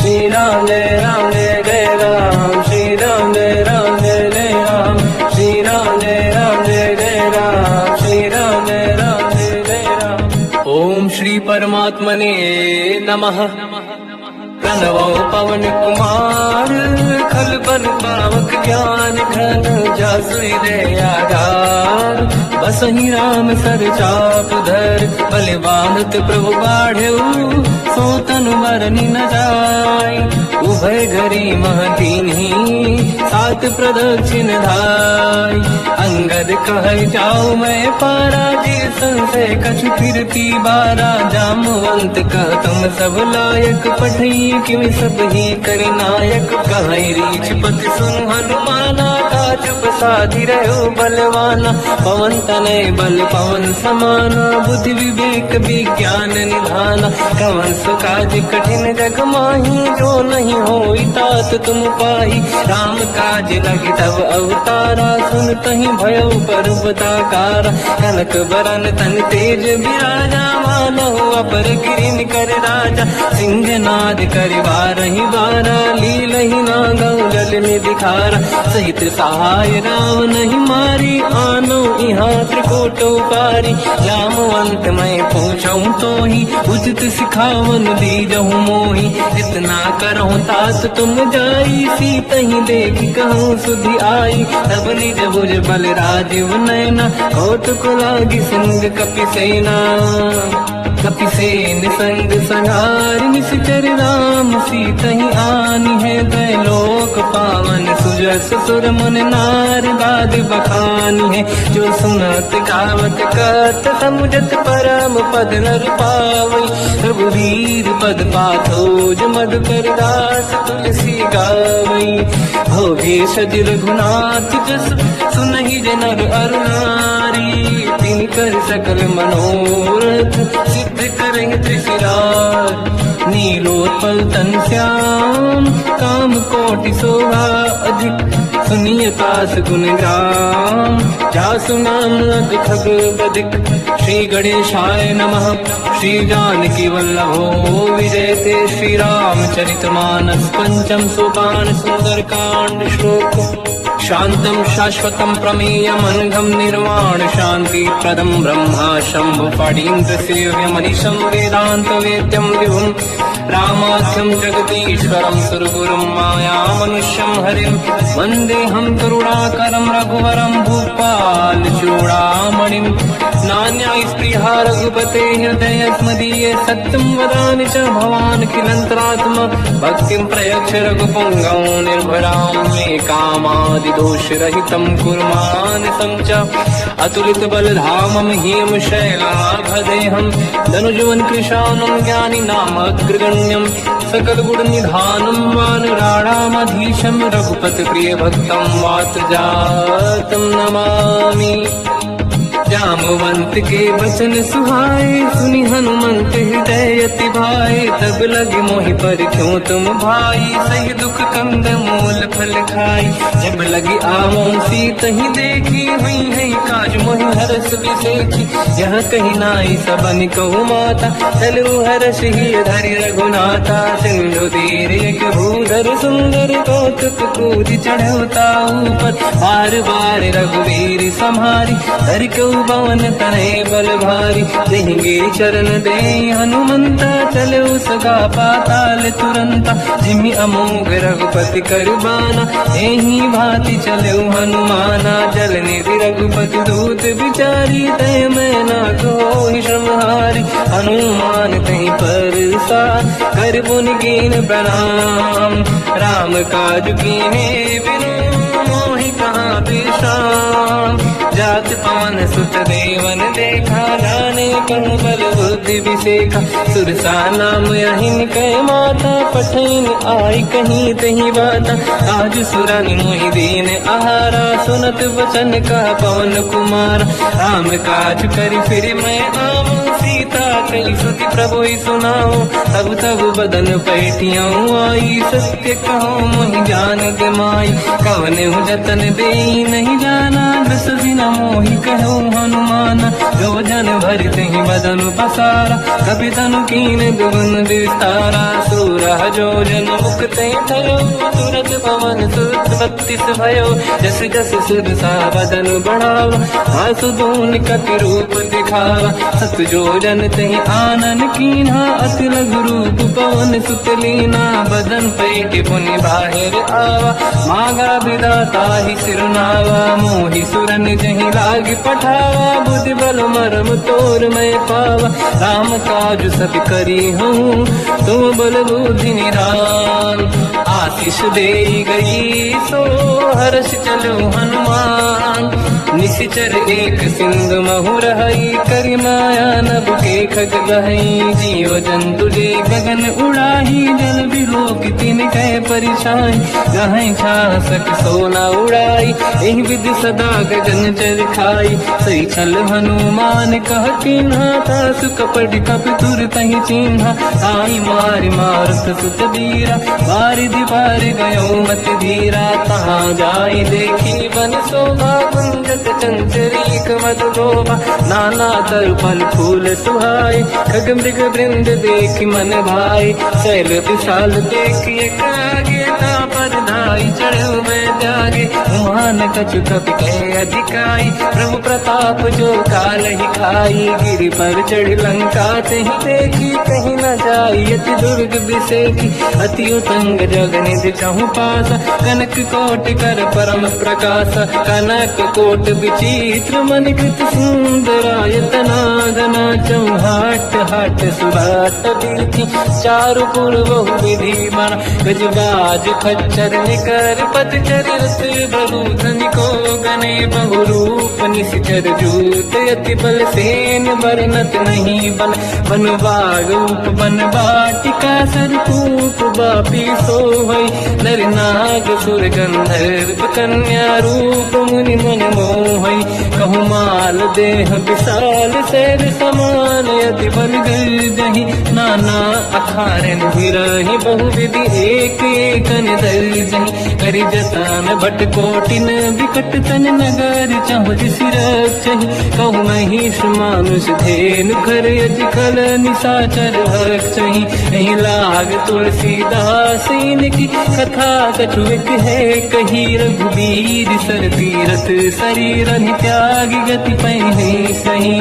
श्री राम जय जय राम, श्री राम जय जय राम, श्री राम जय जय राम, श्री राम जय जय राम। ओम श्री परमात्मने नमः। प्रणवो पवन कुमार, खल बल पावक ज्ञान घन, जासु हृदय आधार। बसहि राम सर चाप धर, बलवानत प्रभु बाढ़ऊ, सो तनु मरनि न जाय। उभय घरी महदीन्ही, सात प्रदक्षिण धाय। अंगद कह जाऊ मैं पारा, जी संशय कछु फिरती बारा। जामवंत कह तुम सब लायक, पठई किम सब ही कर नायक। कहीं रीछ पति सुन हनुमाना, काज प्रसादी रहो बलवाना। पवन तनय बल पवन समाना, बुद्धि विवेक विज्ञान निधाना। कवन सुकाज कठिन जग माही, जो नहीं होई तात तुम पाही। राम काज लगी तब अवतारा, सुन तहि भयो पर्वताकारा। कनक बरन तन तेज बिराजा, मानहु अपर गिरिन कर राजा। सिंहनाद करिवारहि बारा, लीलहि नागौ जल निधिखारा। सहित सहाय राम नहीं मारी, आनो इहाँ त्रिकोट उपारी। जामवंत मैं पूछऊँ तोहि, उचित सिखावन दीजहु मोहि। इतना करहु तात तुम जाई, सीतहि देख कहूँ सुधि आई। तब निज भुज बल राजीव नैना, कौतुक लागी सिंह कपिसेना। कपिसेन संग संहार, निश्चर राम सीतहि आनी है। त्रैलोक पावन सुजस सुर मुन नार, गाद बखानी है। जो सुनत गावत कहत, समुझत परम पद नर पावई। रघुवीर पद पाथोज, मधुकर दास तुलसी गावई। भोगे सज रघुनाथ जस, सुनहि जनर अरु नारी। तिन कर सकल मनोरथ, सिद्ध करें त्रिशिरार। नीलोत्पल तन श्याम, काम कोटि शोभा अधिक। सुनिय तास गुण ग्राम, जासु नाम अग खग बदिक। श्री गणेशाय नमः। श्री जानकी वल्लभो विजयते, श्री रामचरित मानस। पंचम सोपान सुंदर कांड श्लोक। शांतं शाश्वतं प्रमेयम्, अनघं निर्वाण शांति प्रदं। ब्रह्मा शंभु फणीन्द्र सेव्यमनिशं, वेदांत वेद्यं विभुं। रामाख्यं जगदीश्वरं, सुरगुरुं मायामनुष्यं हरिं। वन्देऽहं करुणाकरं रघुवरं, भूपाल चूडामणिं। नान्या स्पृहा रघुपते हृदय स्मदीये, सत्यं वदामि च भवान् किलन्तरात्मा। भक्तिं प्रयच्छ रघुपुङ्गं, निर्भरां मे कामादि दोषरहितं कुर्मानसं च। अतुलित बलधामं ह्येम शैलाभदेहं, धनुजवन कृशानं ज्ञानी नाम अग्रगण्यं। सकल गुण निधानं वानराणामधीशं, रघुपति प्रिय भक्तं वात जातं नमामि। जामवंत के वचन सुहाए, सुनि हनुमंत हृदय अति भाए। तब लगे मोहि पर क्यों तुम भाई, सही दुख कंद मूल फल खाई। जब लगी आवों सीतहि देखी, हुई है काज मोहि हरस बिसेखी। यह कही नाई सबन कहु माता, चलु हरष ही धरि रघुनाथा। सिंधु तीर एक भूधर सुंदर, कौतुक कूदि चढ़ौता ऊपर। बार बार रघुवीर सम्हारी, धरि कऊ पवन तनय बल भारी। देंगे चरण दे हनुमंता, चले उसका पाताल तुरंता। जिमि अमोघ रघुपति करबाना, एही भांति चले हनुमाना। जल निधि रघुपति दूत बिचारी, तय मैं ना कोहि श्रमहारी। हनुमान तहि परसा, कर पुनि कीन प्रणाम। राम काज कीन्हे बिनु, मोहि कहाँ विश्राम। जात पवन सुत देवन देखा, जाने कहूँ बल बुद्धि विसेखा। सुरसा नाम अहिन कै माता, पठैन आई कहीं तही बाता। आज सुरन मोहि दीन आहारा, सुनत वचन का पवन कुमार। राम काज करि फिर मैं आऊँ, सीता कई सुति प्रभु सुनाऊँ। तब तब बदन पैठियाँ आई, सत्य कहो मोहि जान माई। कवन जतन दे नहीं जाना, दस दिन मोहि कहो हनुमान। जो जन भरते ही बदन पसारा, कपि तनु कीन दुगुन विस्तारा। सूरह जो जन मुक्ते थयो, तुरत पवन सुत 32 भयो। जस जस सुरसा बदन बढ़ावा, आसु दून कपि रूप दिखावा। सत जो जन तहि आनन कीन्हा, अति लघु रूप पवन सुत लीना। बदन पैठ पुनि बाहिर आवा, मांगा विधाता ही सिरनावा। मोहि सुरन जहि लाग पठावा, बुद्धि बल मरम तोर मैं पावा। राम काज सब करी हूँ, तुम बल बुद्धि निधान। आशीष दे गई सो हर्ष चलो हनुमान। निशिचर एक सिंधु महु रहई, करि माया नभ के खग गहई। जीव जंतु जे गगन उड़ाही, जल बिलोक तिन कह परिछाई। गहई छासक सोना उड़ाई, एहि विधि सदा गगन चर खाई। सही छल हनुमान कह कीन्हा, तासु कपट कपि तुर तहि चिन्हा। आई मारि मारुत सुत बीरा, बारिधि पार गयो मत धीरा। तहाँ जाई देखी बन शोभा, कुंजत चंचरीक मधु लोभा। नाना तरु फल फूल सुहाई, खग मृग वृंद देख मन भाई। शैल विशाल देखी एक आगे, पर धाई चढ़ो मैं त्यागे। मान कछु कपि कह अधिकाई, प्रभु प्रताप जो काल ही खाई। गिरि पर चढ़ लंका तहि देखी, कहीं न जाई अति दुर्ग बिसेकी। अति उतंग जग निधि चहु पासा, कनक कोट कर परम प्रकाश। कनक कोट विचित्र मणिकृत सुंदरायतना। घना चौहाट हाट सुभाट दीति, चारु पुर बहु विधि बना। गजबाज खच्चर निकर पतचर रस बहु धनिको गने। बहु रूप निशिचर जूत, अति बल सेन बरनत नहीं बन। बन बाग रूप बन बाटिका, सरकूप बापी सोहई। नर नाग सुर गंधर्व कन्या, रूप मुनि मन मोहई। कहु माल देह विशाल, शैल समान अति बल गर्जहि। नाना अखारन भिरहि, बहु विधि एक एकन दर्जहि। करि जतन भट कोटिन, विकट तन नगर चहु सिरक्षहि। कहु महिष मानुष धेनु, खर अजकल निशाचर भक्षहि। एहि लाग तुलसीदास इनकी, कथा कछु एक है कही। रघुबीर सर तीरथ शरीर, त्यागी गति पैहि सही।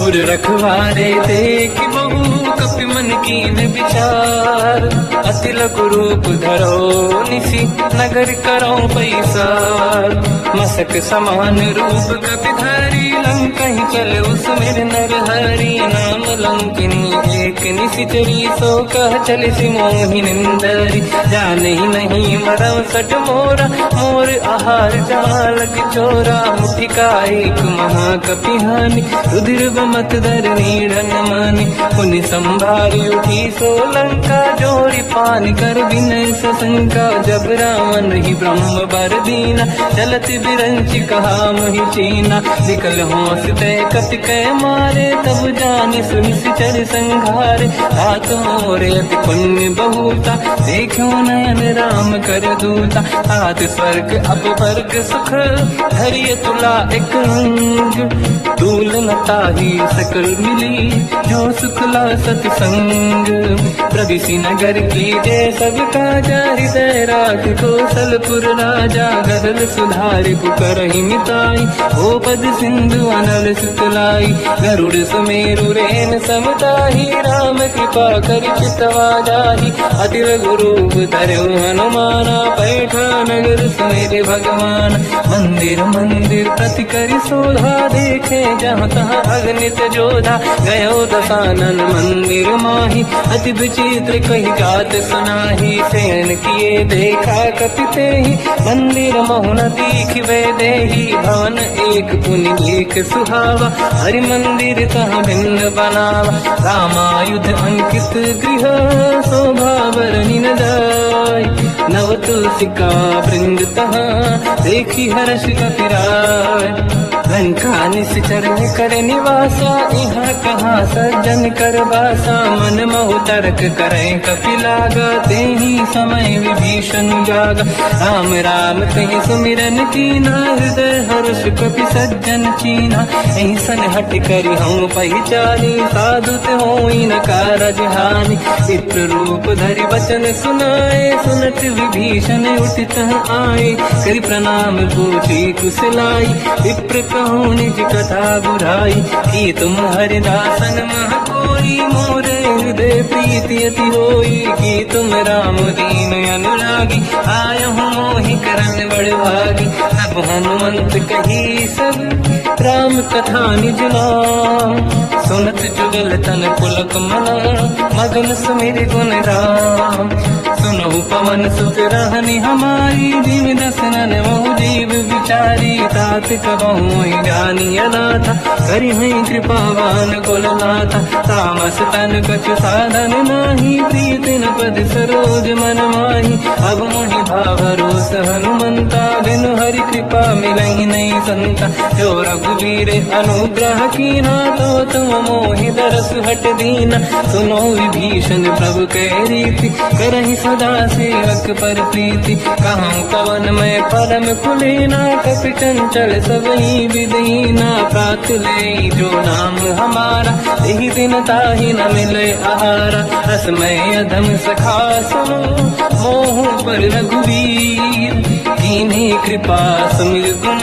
उर रखवारे देख बहु, कपि मन कीन विचार। अति लघु रूप धरो निशि, नगर करो पैसार। मसक समान रूप कपि धरी, लंका ही चले उसमें नर हरि। नाम लंकिनी एक निशिचरी, सो कह चल सि मोहि निंदरी। जाने नहीं मरम सट मोरा, मोर आहार जालक चोरा। मुठिका एक महाकपि हानि, रुधिर बमत धर नीड़न मानि। पुनि संभारी उठी सो लंका, जोरी पानी कर विनय सशंका। जब रावण ही ब्रह्म बर दीना, चलत बिरंच कहा मोहि चीना। निकल होश तय कपि कह मारे, तब जानि सुनि सिचर संघारे। हाथ मोरे अति पुण्य बहुता, देखो नयन राम कर दूता। हाथ स्वर्ग अपवर्ग सुख, धरिय तुला एक अंग। दूल न ताहि सकल मिली, जो सुखला सतसंग। प्रविशि नगर की जय सब काजा, हृदय राख कौशलपुर राजा। गदल सुधारि पुकारहि मिताई, ओ पद सिंधु अनल सुतलाई। गरुड़ सुमेरु रेन समताहि, राम कृपा करि चितवा जाहि। अति लघु रूप धरऊ हनुमाना, पैठा नगर सुमेरे भगवान। मंदिर मंदिर प्रति करि शोधा, देखे जहाँ तहाँ अगणित जोधा। गयो दशानन मंदिर माहि, अति विचित्र कही गात सुनाही। शयन किए देखा कपि तेहि, मंदिर महु न दीखिबे देहि। भवन एक पुनि एक सुहावा, हरि मंदिर तहाँ भिन्न बनावा। रामायुध अंकित गृह, शोभा बरनि न जाय। नव तुलसी का वृंद तहाँ देखी हर्ष कपिराय। लंका निश्चर कर निवासा यहाँ कहाँ सज्जन कर बासा। मन महु तर्क करें कपिलागा तेहि समय विभीषण जागा। राम राम कहीं सुमिरन कीना हृदय हर्ष कपि सज्जन चीना। ऐसन हट करी हम पहचानी साधु ते होई न कारज हानि। चित्र रूप धरि वचन सुनाए सुनत विभीषण उठित आए। करि प्रणाम पूछी कुशलाई विप्र कहूँ निज कथा बुराई। कि तुम हरिदासन मह कोई मोरे हृदय प्रीति अति होई। कि तुम राम दीन अनुरागी आयहु मोहि करन बड़ भागी। तब हनुमंत कही सब राम कथा निज नाम। सुनत जुगल तन पुलक मना मगन सुमिर गुण राम। सुनहु पवन सुत रहनि हमारी जीव दसनन महु जीव विचारी। तात कबहु जानी अनाथा करि हैं कृपावान कुलनाथा। तामस तन कछु साधन नाही प्रीत न पद सरोज मन माही। अब मोहि भावरोस हनुमंता बिनु हरि कृपा मिलहि नहीं संता। जो रघुवीर अनुग्रह कीना तो तुम मोहि दरस हट दीना। सुनो विभीषण प्रभु के रीति करहि सदा सेवक पर प्रीति। कहूँ कवन मैं परम कुलीना कपि चंचल सबही विदीना। प्रात ले जो नाम हमारा यही दिन ताहि न मिले आहारा। रसमय अधम सखा सुनो मोह पर रघुवीर। कीन्ही कृपा सुमिर गुण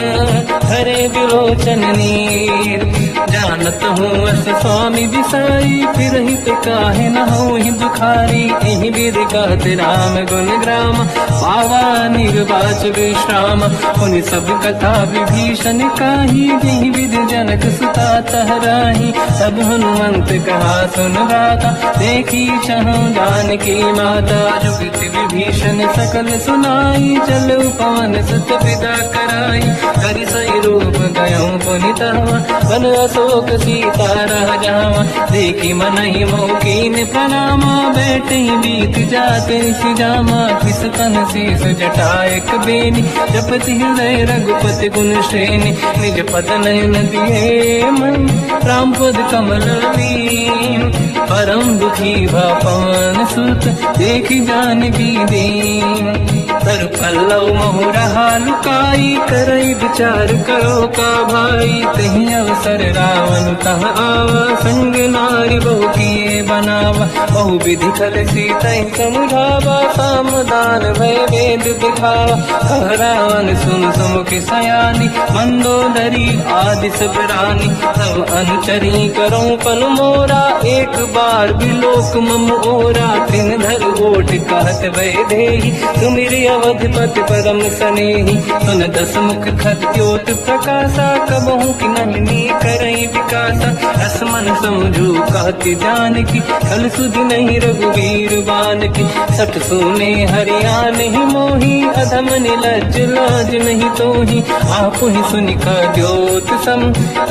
हरे विलोचन नीर। जानत हूँ अस स्वामी विसाई फिर हित काहे न होहि दुखारी। एहि विधि कहत राम गुण ग्राम पावा निर्वाच विश्राम। उन सब कथा विभीषण काही जेहि विधि जनक सुता तहराही। तब हनुमंत कहा सुन गाता देखी चहु जानकी माता। जुगति विभीषण सकल सुनाई चलो पवन सुत पिता कराई। करि सही रूप गयऊँ पुनितवा वन अशोक सीता रह जावा। देखी मनहि मोकीन प्रणामा बैठे बीत जाते सिजामा। किस तन शीस जटायक बेनी जपति हृदय रघुपति गुण श्रेणी। निज पद नयन दिए मन राम पद कमल लीन। परम दुखी भा पवन सुत देखी जानकी दीन। तर पल्लव महु रहा लुकाई करई विचार करो का भाई। तही अवसर रावण तह आवा संग नारी बहु किए बनावा। बहु विधि खल सीता समुझावा सामदान भय वेद दिखावा। कह रावण सुन सुमुख सयानी मंदोदरी आदि सब रानी। सब अनुचरी करो पन मोरा एक बार बिलोक मम ओरा। तीन धर ओट कहत भय देहि सुमिरि अवधपति परम सनेहि। सुन दस मुख खद्योत प्रकाशा कबहु कि नलिनी करई विकासा। असमन समझू कहती जानकी कल सुधि नहीं रघुवीर बानकी। सठ सुने हरियाण ही मोही अधम निलज लाज नहीं तोही। आप ही सुनि द्योत सम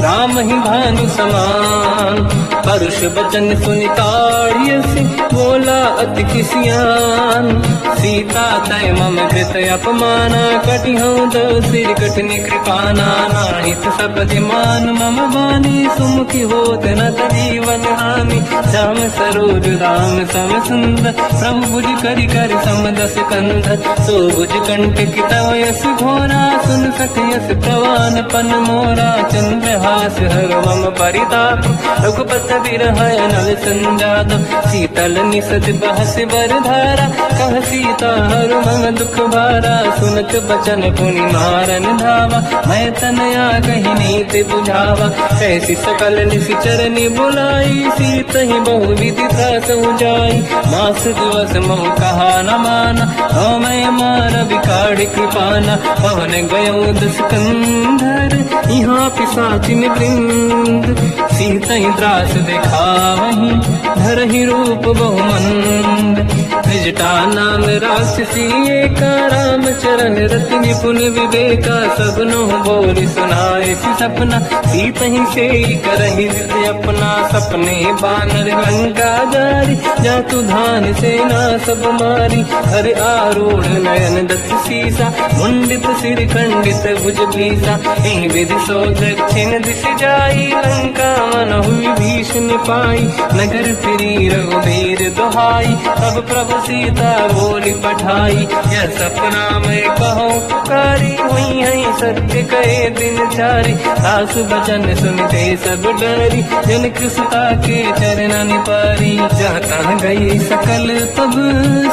राम ही भानु समान। परुष बचन सुनि ताड़ियसि बोला अति किसियान। सीता तय मम कृत अपमाना कटिहूँ दो सिर कटनि कृपाना। नाहित सपदि मान मम वाणी सुमुखी होत न जीवन हानि। श्याम सरोज राम सम सुंदर प्रभु भुज करि कर समदस कंध। सो भुज कंठ की तव यस घोरा सुन सक यस प्रवान पन मोरा। चंद्रहास हर मम परिताप रघुपति बिरह नल संजात। शीतल निसत बहस बरधारा कह सीता हर मम दुख भारा। सुनत बचन पुनि मारन धावा मैं तनया कही नीति बुझावा। ऐसी सकल निश्चरनि बुलाई सीत ही बहु विधि त्रास जाई। मास दिवस मोह कहा न माना तो मैं मार बिकाड़ कृपाना। पवन गयो दस कंधर यहाँ पिशाचिन वृंद। सीत ही त्रास दिखावहीं धरहि रूप बहुमंद। त्रिजटा नाम राक्षसी एका, राम चरण रति निपुण विवेका, सबनो बोल सुनाए सी सपना, सीत ही से करहि जिद अपना, सपने बानर लंका जारी, जातु धान सेना सब मारी, हर आरूढ़ नयन दत्त सीसा, मुंडित सिर खंडित भुज भीसा, इन विधि सो दक्षिण दिश जाई, लंका मन हुई भीषण पाई, नगर फिरी रघुबीर दुहाई, तब प्रभु सीता बोली पठाई, यह सपना मैं कहूँ पुकारी, हुई है सत्य कहे दिन चारी, सास बचन सुनते सब डरी, जनक सुता के चरण पारी, जाता गई सकल तब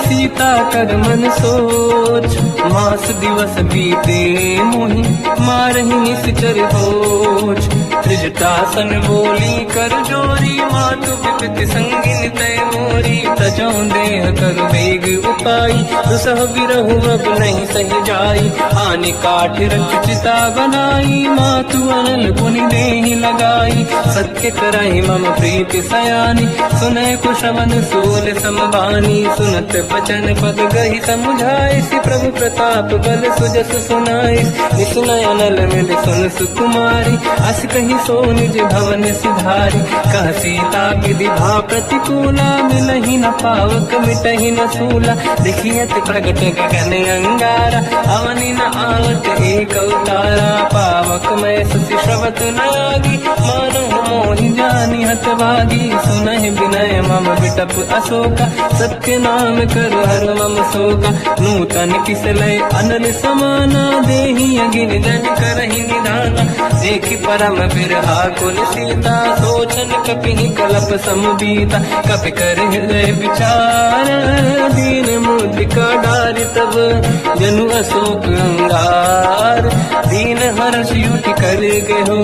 सीता कर मन सोच, मास दिवस बीते मोहि मारहि निश्चर होच, त्रिजटासन बोली कर जोरी, मातु विपति संगिन तय मोरी, तजो देह कर वेग उपाई, दुसह बिरहु अब नहीं सही जाई, आने काठ रच चिता बनाई, मातु अनल पुनि देहि लगाई, सत्य कराई मम प्रीति सयानी, सुनय कुशवन सूल समबानी, सुनत बचन पद गहि समुझाए, सि प्रभु प्रताप बल सुजस सुनाई, निसुनय अनल मिल सुन सुकुमारी, अस कहि सो निज भवन सिधारी, कह सीता विधि भा प्रतिकूला, मिलहि न पावक मिटहि न सूला, देखियत प्रगट गगन अंगारा, अवनि न आवत एक अवतारा, पावक मैं सुसि श्रवत न आगी, मानो मोहि जानि हतभागी, सुनहि विनय मम विटप अशोका, सत्य नाम करु हर मम शोका, नूतन किसलय अनल समाना, देहि अगिन जन करहि निधाना, देखि परम बिरहा कुल सीता, सोचन कपिहि कलप समबीता, कपि कर हृदय विचार, दीन मुद्रिका डारि तब जनु अशोक अंगार, दीन हर्ष युति कर गेहो,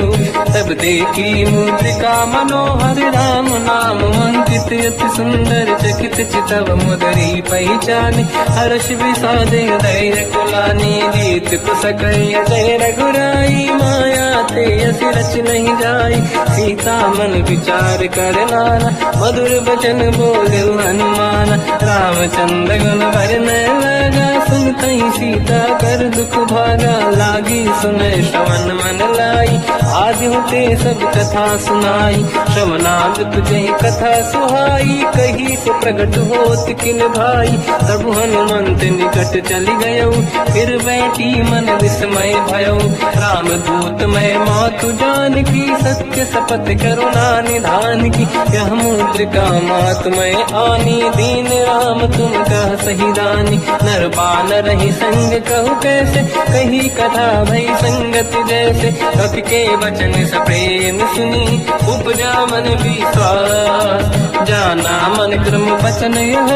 तब देखी मुद्रिका मनोहर, राम नाम अंकित अति सुंदर, चकित चितव मुदरी पहचानी, हर्ष विषादे धैर्य कुलानी, जीत कुसकय जय रघुराई, माया ते अस रच नहीं जाई, सीता मन विचार कर नाना, मधुर बचन बोले हनुमान, रामचंद्र गुण वर्णय लगा, सुनते सीता कर दुख भागा, लागी सुनय श्रवण मन लाई, आदि होते सब कथा सुनाई, श्रवणाद तुझे कथा सुहाई, कही से प्रकट होत किन भाई, तब हनुमंत निकट चली गयो, फिर बैठी मन विस्मय भयो, राम दूत मैं मातु जान की, सत्य शपथ करुणा निधान की, यह मुद्रिका मात मैं आनी, दीन राम तुम कह सही दानी, नर बानर ही संग कहु कैसे, कही कथा भई संगत जैसे, कपि के वचन सप्रेम सुनी, उपजा मन विश्वास, जाना मन क्रम वचन यह,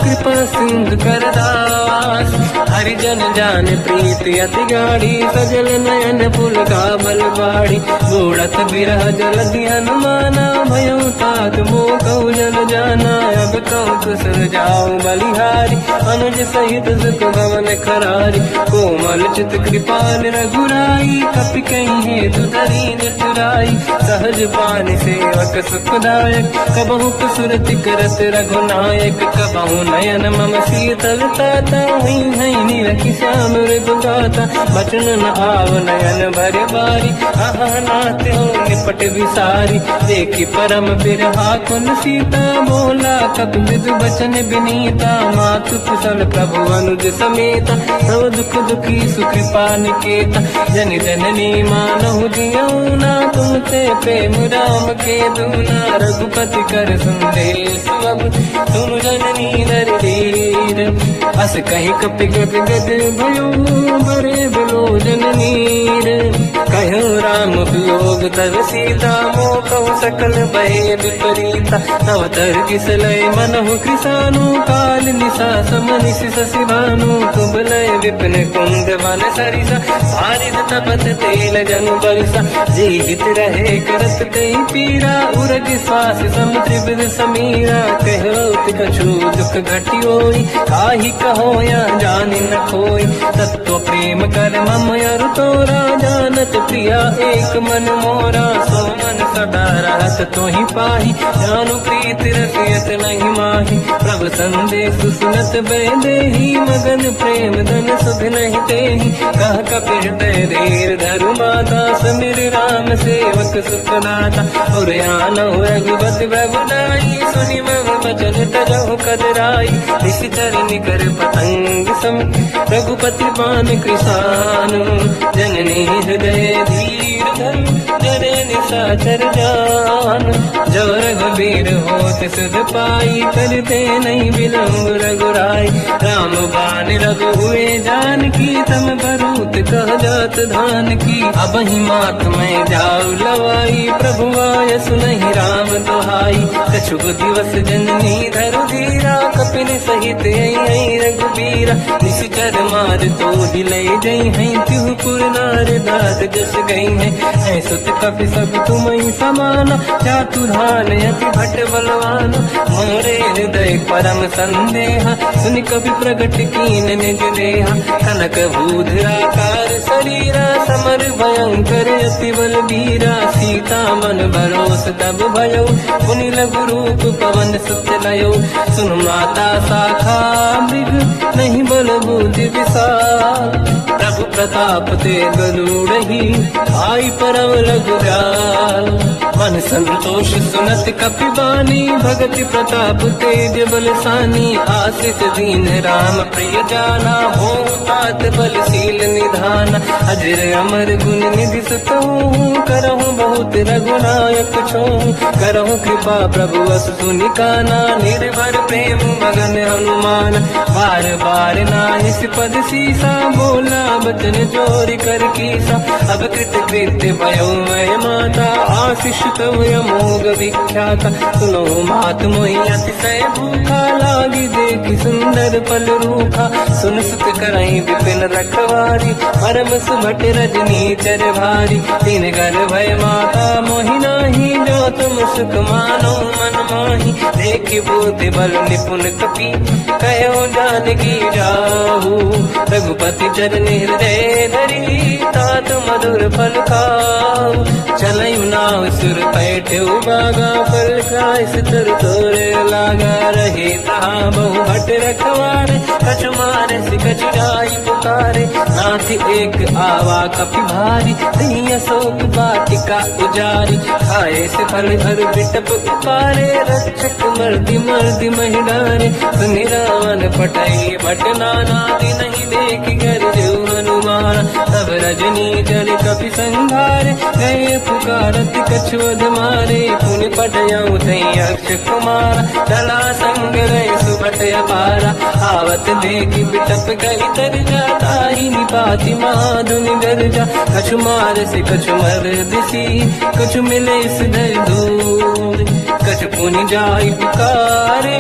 कृपा सिंधु कर दास, हरिजन जान प्रीति अति गाढ़ी, सजल नयन पुल का बल बाढ़ी, बूढ़त बिरह जल ध्यान माना, भयो तात मो कहु जल जाना, अब कहु कुशल जाओ बलिहारी, अनुज सहित सुख भवन खरारी, कोमल चित कृपाल रघुराई, कपि कहीं हेतु दरीन चुराई, सहज पान सेवक सुखदायक, कबहु कुसुरति करत रघुनायक, कबहु नयन मम शीतल ताता, हुई है नीरखि श्याम मृदुगाता, बचन न आव नयन भर बारी, आहा नाथ हो निपट विसारी, देखि परम बिरहा कुल सीता, बोला कपि मृदु बचन विनीता, मातु कुशल प्रभु अनुज समेता, सब दुख दुखी सुख पानिकेता, जन जननी मानहु जियौना, तुमसे प्रेम राम के दूना, रघुपति कर संदेश अब तुम जननी नर धीर, अस कहि कपि गद गद भयो, बरे बिलोचन नीर, कहो राम वियोग तब सीता, मोह कहु सकल भय विपरीता, तव तर किसलय मनहु कृसानु, काल निशा समनिश शशि भानु, कुबलय विपिन कुंद वन सरिसा, भारित तपत तेल जनु बरिसा, जीवित रहे करत कई पीरा, उरग श्वास सम त्रिविध समीरा, कहो कछु दुख घटी होई, काहि कहो या जानि न खोई, तत्व प्रेम कर मम अरु तोरा, जानत प्रिया एक मन मोरा, सो मन सदा रहत तो ही पाही, जानु प्रीत रसियत नहीं माही। प्रभु संदेश सुनत बैदेही, मगन प्रेम धन सुध नहीं तेही। कह कपि हृदय धीर धरु माता, समिर राम सेवक सुखदाता। और आनहु रघुपति प्रभुदाई, सुनि मम बचन तजहु कदराई। निश्चर निकर पतंग सम, रघुपति बान कृसानु। जननी हृदय धीर धरु, जरे निशाचर जान। जो रघुबीर होत सुध पाई, करते नहीं विलम्ब रघुराई। राम बान रघु हुए जानकी, तम भरूत कह जात धान की। अब ही मात मैं जाऊ लवाई, प्रभु आय सुनहि राम दुहाई। कछुक दिवस जननी धरु धीरा, कपिन सहित आई रघुबीरा। निश्चर मार तो हिले जई हैं, तिहु पुर नार दाद जस गई है। सुत कपि सब तुमहि समाना, जातु धान अति भट बलवाना। मोरे हृदय परम संदेहा, सुनि कपि प्रगट कीन निज देहा। कनक भूधराकार शरीरा, समर भयंकर अति बलबीरा। सीता मन भरोस तब भयो, पुनि लघु रूप पवन सुत लयो। सुन माता शाखा मृग, नहीं बल बुद्धि विशाल। प्रभु प्रताप ते गरुड़हि, आई परम रघुराल। मन संतोष सुनत कपि बानी, भगति प्रताप तेज बलसानी। आशीष दीन राम प्रिय जाना, हो तात बलशील निधान। अजर अमर गुण निधि सुतहु, करहु बहुत रघुनायक छोहु। करहु कृपा प्रभु अस सुनि काना, निर्भर प्रेम मगन हनुमान। बार बार नाहिस पद सीसा, बोला बचन जोरि कर कीसा। अब कृत कृत्य भयो मैं माता, आशीष तव अमोघ विख्याता। सुनो मात मोहि अतिशय भूखा, लागी देखि सुंदर फल रूखा। सुन सुत करहि विपिन रखवारी, परम सुभट रजनी चर भारी। तीन घर भय माता मोहि नाही, जो तुम सुख मानो मन माही। देखि बुद्धि बल निपुण कपि, कहो जानकी जाहू। रघुपति चरण हृदय धरी, तात मधुर फल खाऊ। चलयु नाव सुर पैठे बागा, फल खाय सितर तोरे लागा। रहे तहाँ बहु भट रखवारे, कछु मारे सि कछु जाई पुकारे। नाथ एक आवा कपि भारी, दही अशोक वाटिका उजारी। खाए से फल हर बिटप उपारे, रक्षक मर्दि मर्दि महि डारे। सुनि रावण पटई भट नाना, नहीं देखि कर देव हनुमान। तब रजनी जल कपि संघारे, गए पुकारत कछुअध मारे। पुनि पटयऊ तई अक्ष कुमारा, चला संग रहे सुभट अपारा। आवत देखि बिटप गई तर जाता, ही निपाति महाधुनि गरजा। कछु मार से कछु मर दिसी, कछु मिले सिधर दूर। कछु पुनि जाई पुकारे,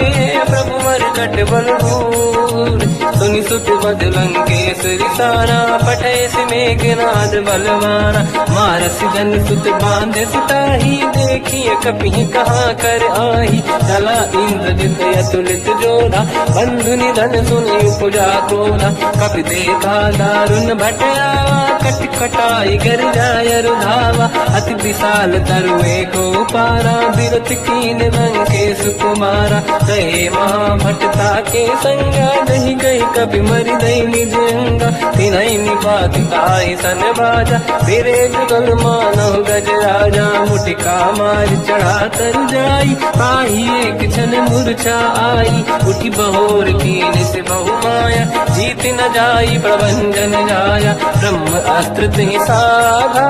प्रभु मरकट बलभूर। सुनि सुत बद लंकेश्वरी सारा, पठय से मेघनाद बलवाना। मारस जन सुत बांधे सिताही, देखिए कपि कहाँ कर आही। चला इंद्रजित अतुलित जोधा, बंधु निधन सुनि उपजा क्रोधा। कपि देखा दारुण भट आवा, कट कटाई गर जाय रुधावा। अति विशाल तरुए को पारा, बिरत कीन लंकेश कुमारा। कहे महाभटता के संगा, दही गई कपि मरि दई निज अंगा। तिन्हि निपाति ताहि सन बाजा, फिरे जुगल मानव गज राजा। मुटिका मार चढ़ा तर जाई, पाही एक क्षण मूर्छा आई। उठी बहोर कीन से बहु माया, जीत न जाई प्रभंजन जाया। ब्रह्म अस्त्र तिहि साधा,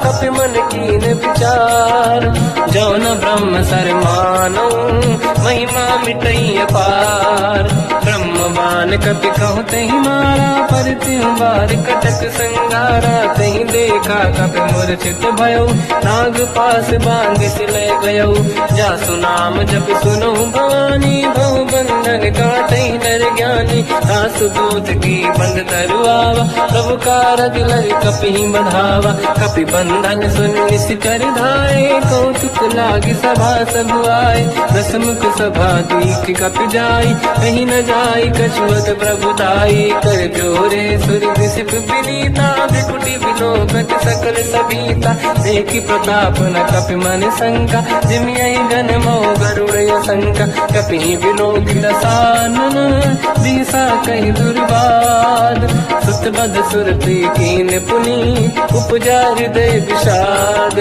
कपि मन कीन विचार। जौन ब्रह्म सर मानो, महिमा मिटई अपार। ब्रह्म बान कपि कहु तहि मारा, पर तिहु बार कटक संगारा। तहि देखा कपि मूर्छित भयो, नाग पास बांध सिलय गयो। जासु नाम जप सुनहु भवानी, बहु बंधन काटहि नर ज्ञानी, दास दूत की बंद तरुआवा, प्रभु कारज लग कपि बढ़ावा, कपि बंधन सुन निश्चर धाये, कौतुक लागी सभा सब आए, दसमुख सभा दीख कपि जाई, कहीं न जाई कछुअत प्रभु दाई, कर जोरे सुर दिसिप विनीता, बिकुटी विलोकत सकल सबीता, देखी प्रताप न कपि मन शंका, जिमियहि गण मोह गरुड़ शंका, कपि विलोकित सानन दिशा कहीं दुर्बाद, सुत बद सुरति कीन पुनी, उपजा हृदय विषाद,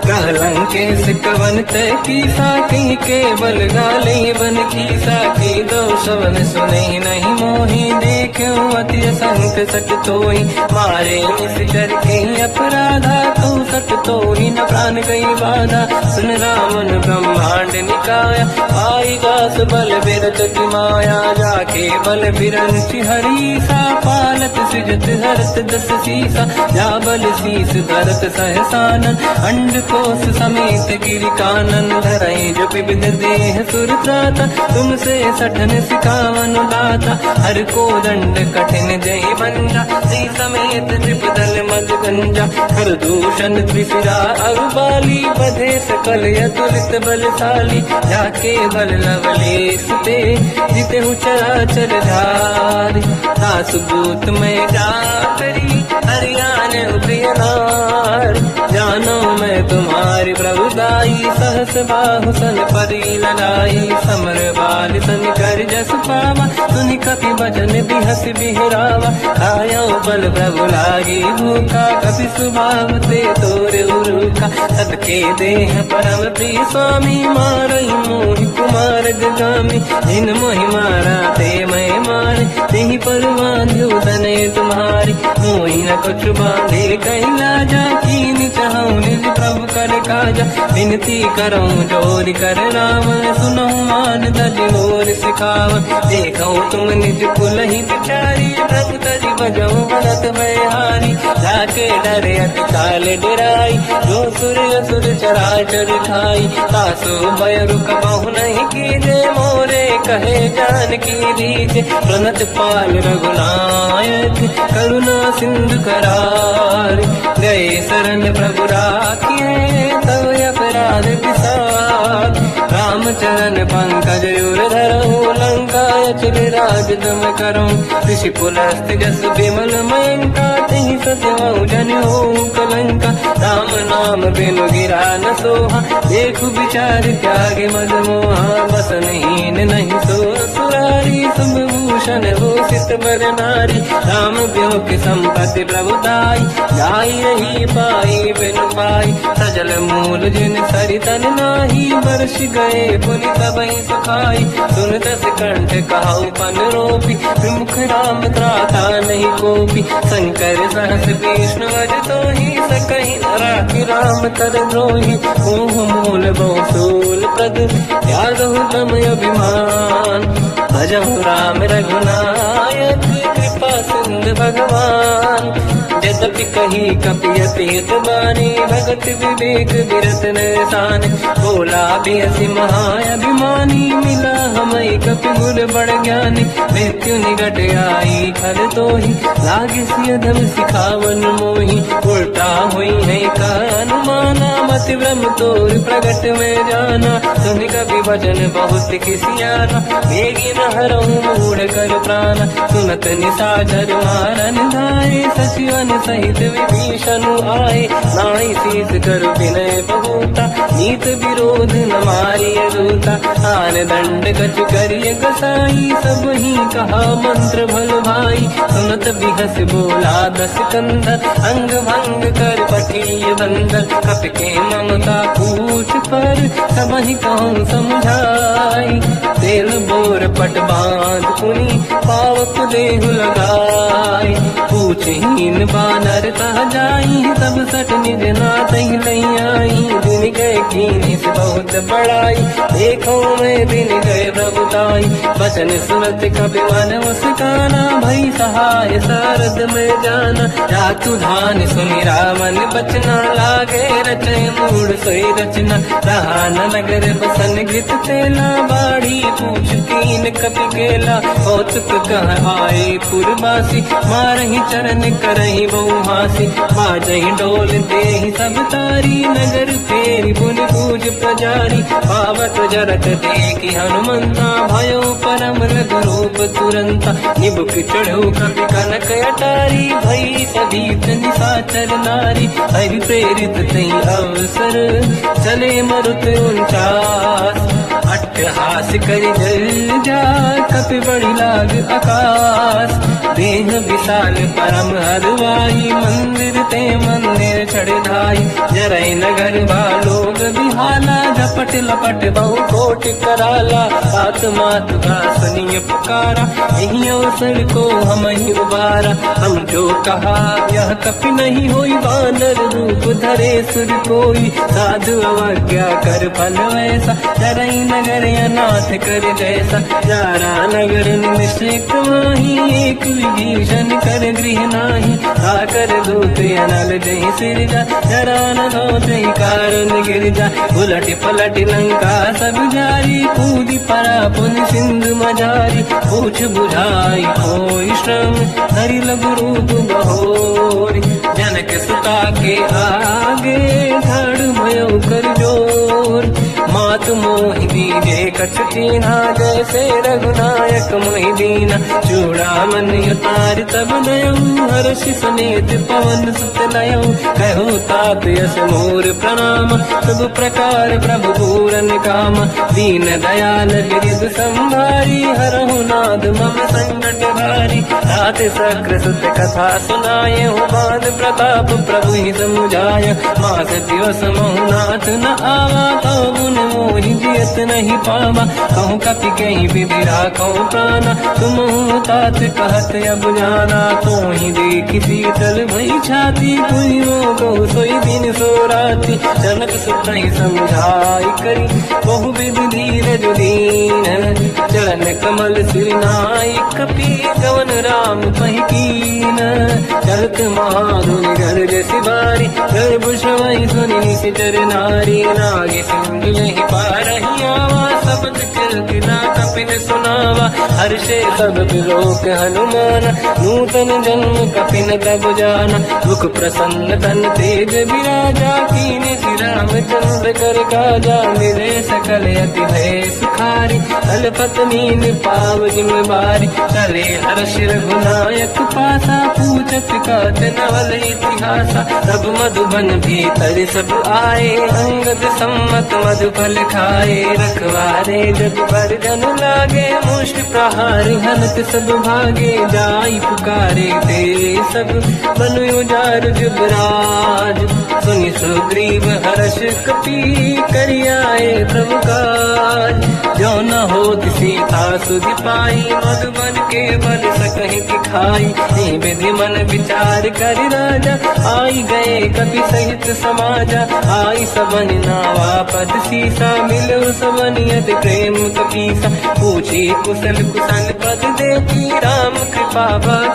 कहलंकेश कवन तय कीसा, कहीं केवल गाले बन कीसा, की दो शवन सुने नहीं मोही, देख्यो अति संत सट तोई, मारे निश्चर कहीं अपराधा, तो सट तोही न प्राण कहीं बाधा, सुन रामन ब्रह्मांड निकाया, आई दास बल बिरत की माया, जाके बल बिरंचि हरीसा, पालत सृजत हरत दस सीसा, जा बल शीस धरत सहसानन, अंड कोश समेत गिरि कानन, धरई जो विविध देह सुर त्राता, तुमसे सठन सिखावन दाता, हर को दंड कठिन जय बंजा, सी समेत त्रिपदल मद गंजा, कर दूषण त्रिशिरा अरुबाली, बधे सकल यतुलित बलशाली, जाके बल लवलेश ते, जिते चराचर धारी, दास दूत में जाकरी, हरियाण प्रिय नार, जानो मैं तुम्हारी प्रभुदाई, सहस बाहु सन परी लड़ाई, समर बाल सन कर जस पावा, सुनि कपि भजन बिहस बिहरावा, आयो बल प्रभु लागी भूखा, कपि स्वभाव ते तोरे उरुखा, सबके देह परम प्रिय स्वामी, मारई मोहि कुमार गामी, जिन मोहि मारा ते मैं मारे, तेहि पर बांध्यो तने तुम्हारी, मोहि न कुछ बांधे कहीं लाजा, कीन चाहूं निज प्रभु कर काजा, विनती करऊं जोर कर राम, सुनऊं मान दज मोर सिखाव, देखऊं तुम निज कुल ही बिचारी, प्रभु तज बजऊं बनत हारी, जाके डरे अति काल डराई, जो सुर असुर चराचर खाई, तासु भय रुक बहु नहीं कीजे, मोरे कहे जान की दीजे, प्रणत पाल रघुनायक, करुणा सिंधु करार, गए शरण प्रभु राखिए, तब अपराध विसार, रामचरण पंकज उर धरऊं, लंका अचल राज तुम करूं, ऋषि पुलस्त जस विमल मयंका, तिहि सत्यवं जन होऊं कलंका, राम नाम बिनु गिरा न सोहा, देखु विचार त्यागे मद मोहा, बसनहीन नहीं सो सुरारी, शुभ भूषण भूषित बर नारी, राम ब्यों की संपत्ति प्रभुताई, जाई रही पाई बिनु पाई, सजल मूल जिन सरितन नाही, वर्ष गए पुनि सबहि सुखाई, सुन दस कंठ कहाऊ पन रोपी, विमुख राम त्राता नहीं कोपी, शंकर सहस विष्णु अज तोहि, सकहि न राखि राम कर द्रोही, मोह मूल बहु सूल प्रद, त्यागहु तम अभिमान, भजहु राम रघुनायक, कृपा सिंधु भगवान, यद्यपि कही कपि अतीत बानी, भगत विवेक विरत नसान, बोला बेसी महाअभिमानी, मिला हमें कपि गुर बड़ ज्ञानी, मृत्यु निकट आई खल तोहि, लागे सियधम सिखावन मोहि, उल्टा हुई है का अनुमाना, मति ब्रह्म तोर प्रगट में जाना, सुनि कपि वचन बहुत किसियाना, बेगी न हरऊं मूढ़ कर प्राण, सुनत निशाचर मारन धाये, सचिवन सहित विभीषण आए, नाई शीस कर विनय बहुता, नीत विरोध न मारिय दूता, आन दंड कछ करिय कसाई, सब ही कहा मंत्र भल भाई, सुनत बिहस बोला दस कंधर, अंग भंग कर पठिय बंदर, कपि के ममता पूछ पर, सब ही कहूँ समझाई, तेल बोर पट बांध पुनि, पावक देहु लगाई, पूछहीन बानर ता जाई, सब सट निज नाथ ही नहीं आई, दिन गए कीनी से बहुत बड़ाई, देखो मैं दिन गए प्रभुताई, बचन सुनत कपि मन मुस्काना, भई सहाय सारद में जाना, जातु धान सुनि रावण बचना, लागे रचय मूढ़ सोई रचना, रहा न नगर बसन गीत तेला, बाढ़ी पूछ कीन कपि केला, कौतुक कह आए पुरवासी, मारहि चरण करहि बहु हासी, बाजहि ढोल देहि सब तारी, नगर फेरि पुन पूज प्रजारी, पावत जरत देखि हनुमंता, भयो परम रघुरूप तुरंता, निबुक चढ़ो कपि कनक अटारी, भई सभीत निशाचर नारी, हरि प्रेरित तई अवसर, चले मरुत 49, अट्टहास करि जल जा, कपि बड़ी लाग आकाश, देह विशाल परम हरवाई, मंदिर ते मंदिर चढ़ धाई, जरई नगर बालोग बिहाला, झपट लपट बहु कोटि कराला, सात मात का सुनिय पुकारा, यही अवसर को हम ही उबारा, हम जो कहा यह कपि नहीं होई, वानर रूप धरे सुर कोई, साधु अवज्ञा कर फल वैसा, जरई नगर अनाथ कर जैसा, जारा नगर निश्चित माही, एक विभीषण कर गृह नाही, आकर दूत अनल जय सिरजा, जरा न गौते कारण गिर जा, उलट पलट लंका सब जारी, कूदी परा पुन सिंधु मजारी, पूछ बुझाई कोई श्रम, हरि लघु रूप बहोरी, जनक सुता के आगे ठाड़ भयो कर जोर, मात मोहि दीजे कछ कीन्हा, जैसे रघुनायक मोहि दीना, चूड़ामन उतार तब नयऊ, हर्षि समेत पवन सुत नयऊ, कहो तात यस मोर प्रणाम, सब प्रकार प्रभु पूरन काम, दीन दयाल गिरिध संभारी, हरहु नाद मम संकट भारी, तात सक्र सुत कथा सुनाए, बाद प्रताप प्रभु ही समुझाय, मास दिवस महु नाथ न आवा, कहो गुण मोहि जियत नहीं पावा, कहूँ कपि कहीं विधि राखो प्राणा, तुम तात कहत अब जाना, तो ही देखी शीतल भई छाती, पुइयों को सोई दिन सो राती, जनक सुत ही समझाई करी, बहु विधि धीरज दीन, चरण कमल सिर नाई, कपि गवन राम पहि कीन, चलत महाधुनि गर्ज सिबारी, गर्भ श्रवई सुनि निशिचर नारी, नागे सिंधु यही पारहि आवा, शब्द किलकिला कपिन सुनावा, हर्षे सब लोक हनुमान, नूतन जन्म कपिन तब जाना, मुख प्रसन्न तन तेज विराजा, कीने श्री रामचंद्र कर काजा, मिले सकल अति भय सुखारी, अल्पत मीन पाव जिम बारी, चले हर्ष रघुनायक पासा, पूछत कात नवल इतिहासा, सब मधुबन भीतर सब आए, अंगद सम्मत मधुफल खाए, रखवारे जब पर जन लागे, मुष्ट प्रहार हनत सब भागे, जाई पुकारे ते सब बन उजार जुबराज, सुनि सुग्रीव हर्ष कपि करियाए प्रभु काज, जो न होत सीता सुधि पाई, मधुबन के बल सकहि दिखाई, विधि मन विचार कर राजा, आई गए कपि सहित समाजा, आई सबन नावा पद सीसा, मिलो सबन यद प्रेम कपीसा, पूछी कुशल कुशल पद देखी, राम कृपा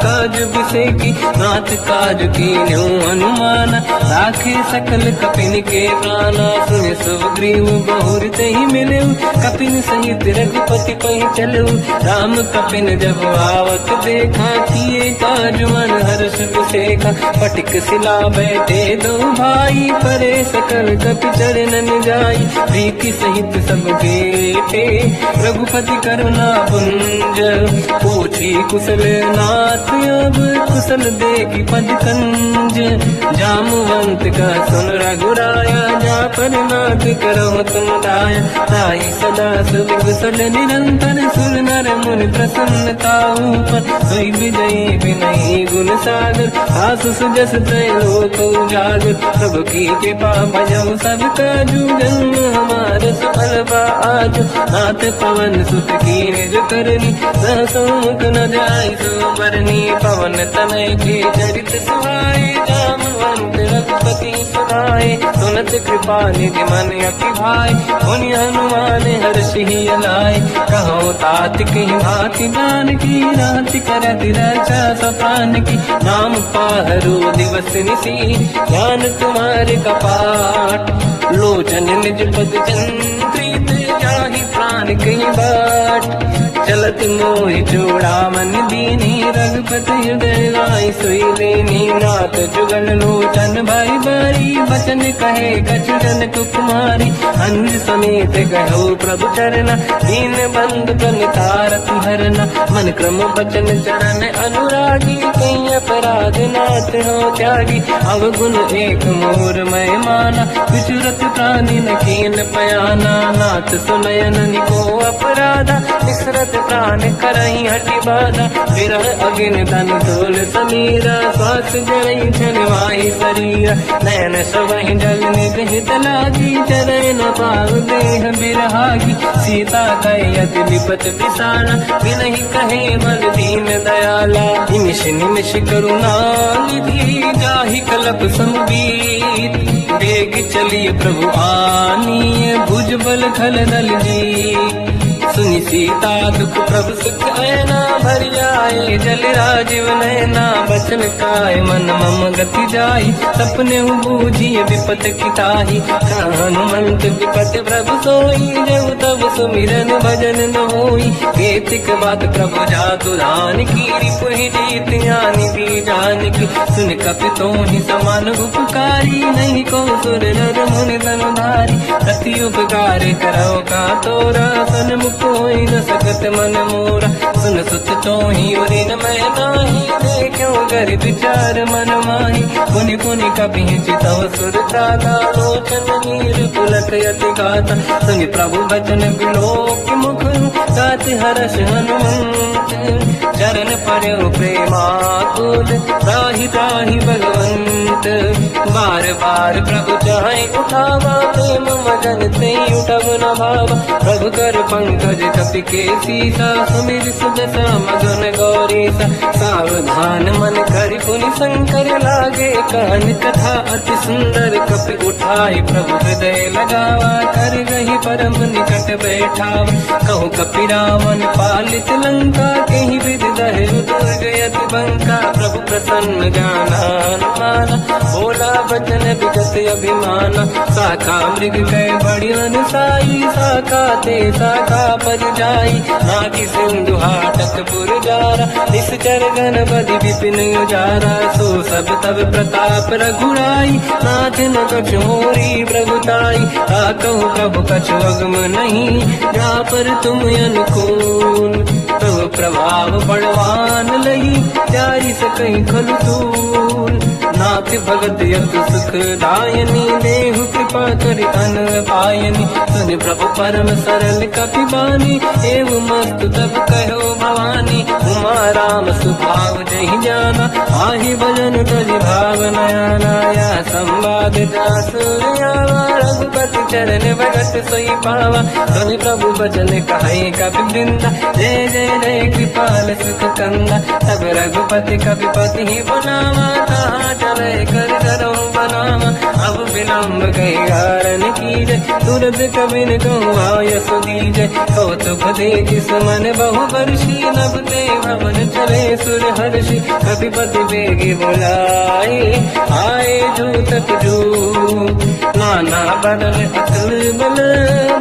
काज बिसेकी, नाथ काज कीन्यो हनुमाना, राखे सकल कपिन के प्राणा, सुनि सुग्रीव बहुर तहि मिलऊ, कपिन सहित रघुपति पहि चलऊ, राम कपिन जब आवत देखा, किए काज मन हर्ष विसेखा, पटिक सिला बैठे दो भाई, परे सकल कपि चरणन जाई, प्रीति सहित सब गेटे, रघुपति करुणा पुंज, पूछी कुशल नाथ अब कुशल देखी पद कंज, जामवंत का सुन रघुराया, जा पर नाथ करो तुम दाया, ताई सदा सुख कुशल निरंतर, सुर नर मुनि प्रसन्नता ऊपर, सोई विजयी विनयी गुण सागर, आसु सुजस त्रैलोक उजागर, प्रभु की कृपा भजऊ सब काजू, जन्म हमार सफल बा आजू, नाथ पवन सुत की निज करनी, सहसमुख न जाय सो बरनी, पवन तनय के चरित सुहाए, जामवंत रघुपति सुनाए, सुनत कृपा निधि मन अति भाई, मुनि हनुमान हर्षि अलाय, कहो तात कहीं भांति जान की, रात करत रक्षा सपान की, नाम पाहरो दिवस निसी, ज्ञान तुम्हारे कपाट, लोचन निज पद चंद्रित, जाहि प्राण जान कई बाट चलत मोहि चूड़ा मन दीनी रघुपति हृदय लाई सोई लेनी नाथ जुगन लोचन भाई बारी बचन कहे कछु जन कुमारी अंज समेत कहो प्रभु चरना दीन बंद प्रणितार तुहरना मन क्रम बचन चरण अनुरागी कई अपराध नाथ हो त्यागी अवगुण एक मोर मैं माना विचुरत प्राणी न कीन पयाना नाथ सुनयन निको अपराधा विसरत प्राण करई हटि बाधा विरह अगिन तन तोल समीरा श्वास जरई छनवाई शरीर नयन सबहि जल निगहित लागी चरण न पाव देह बिरहागी सीता कहे अति विपत विसाना बिनहि कहे मन दीन दयाला निमिष निमिष करुणा निधि जाहि कलप संबीत बेग चलिए प्रभु आनीय भुज बल खल दल जी सुनि सीता दुख प्रभु सुख ऐना भर जाए जल राजीव नैना बचन काय मन मम गति जाई सपने बूझिए विपत किताही हनुमंत विपत प्रभु सोई जब तब सुमिरन भजन न होई केतिक बात प्रभु जातु दान की रिपुहि जीत ज्ञानी भी जान की सुन कपितों ही समान उपकारी नहीं को सुर नर मुनि धनुधारी प्रति उपकार करो का तोरा सन्मुख कोई न सकत मन मोरा सुन सुत तो ही उरी न मैं नाही देखो कर विचार मन माही पुनि पुनि कपि चितव सुर त्राता लोचन नीर पुलक यति गाता सुनि प्रभु बचन बिलोक मुख गात हर्ष हनुमंत चरण पर्यो प्रेमाकुल त्राहि त्राहि भगवंत बार बार प्रभु चाहे उठावा प्रेम मगन ते उठब न भावा प्रभु कर पंकज कपि के सीसा सुमिर सुदशा मगन गौरीसा सावधान मन करि पुनि शंकर लागे कहन कथा अति सुंदर कपि उठाई प्रभु हृदय लगावा कर गही परम निकट बैठावा कहु कपि रावण पालित लंका कहीं विधि दहे दुर्ग यति बंका प्रभु प्रसन्न जाना माना बोला बचन विगत अभिमाना शाखा मृग गए बड़ी अनुसाई शाखा ते शाखा पर जाई नाकि सिंधु हाटक पुर जारा निश्चर गण बदि विपिन उजारा सो सब तब प्रताप रघुराई नाथ न कछु मोरी प्रभुताई कहु प्रभु कछु अगम नहीं जा पर तुम अनुकूल प्रभु प्रभाव बड़वान लही जारी सकई खलु तूल नाथ भगत यत सुख दायनी देहु कृपा करि अन पायनी सुनि प्रभु परम सरल कपि बानी एव मस्त तब कहो भवानी उमा राम सुभाव जहि जाना आहि भजन तजि भाव नयाना या संवाद जासु आवा रघुपति चरण भगत सोई पावा सुनि प्रभु बचन कहे कपि वृंदा जय जय जय कृपाल सुख कंदा तब रघुपति कपिपति ही बनावा कहाँ चले कर करो बनावा अब विलम्ब गई कारण की जय तुरंत कबिन कहूँ आयस दीजय कौतुक देख सुमन बहु वर्षी नभ ते भवन चले सुर हर्षि कपिपति बेगी बुलाए आए जूतक जू नाना बदल अकल बल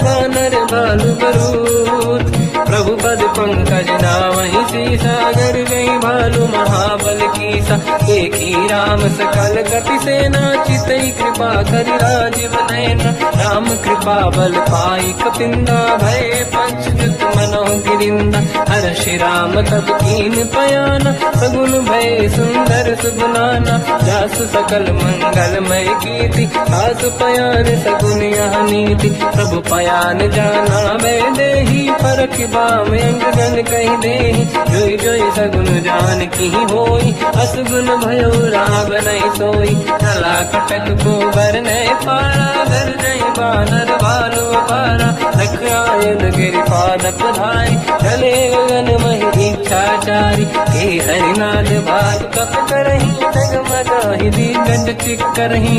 बानर बालु बरूद प्रभु पद पंकज नामहि सागर गई भालू महाबल कीसा एक ही राम सकल कपि सेना चितई कृपा करि राजीव नयना राम कृपा बल पाई कपिंदा भय पंचजुत मनो गिरिंदा हर श्री राम तब कीन पयाना सगुन भय सुंदर सुगुनाना जासु सकल मंगलमय कीर्ति आसु पयान सगुन यहाँ नीति प्रभु पयान जाना मैं देही परख बाम अंगन कही देही जोई जोई सगुन जान की होई असगुन भयो राग नहीं सोई चला कटक को बर नहीं पारा घर नहीं बानर भालू पारा रख आयल गिरि पाद पधारी चले गगन मही इच्छाचारी हे हरिनाथ भाग कप करही जगमगाहि दिग्गज चिक्करही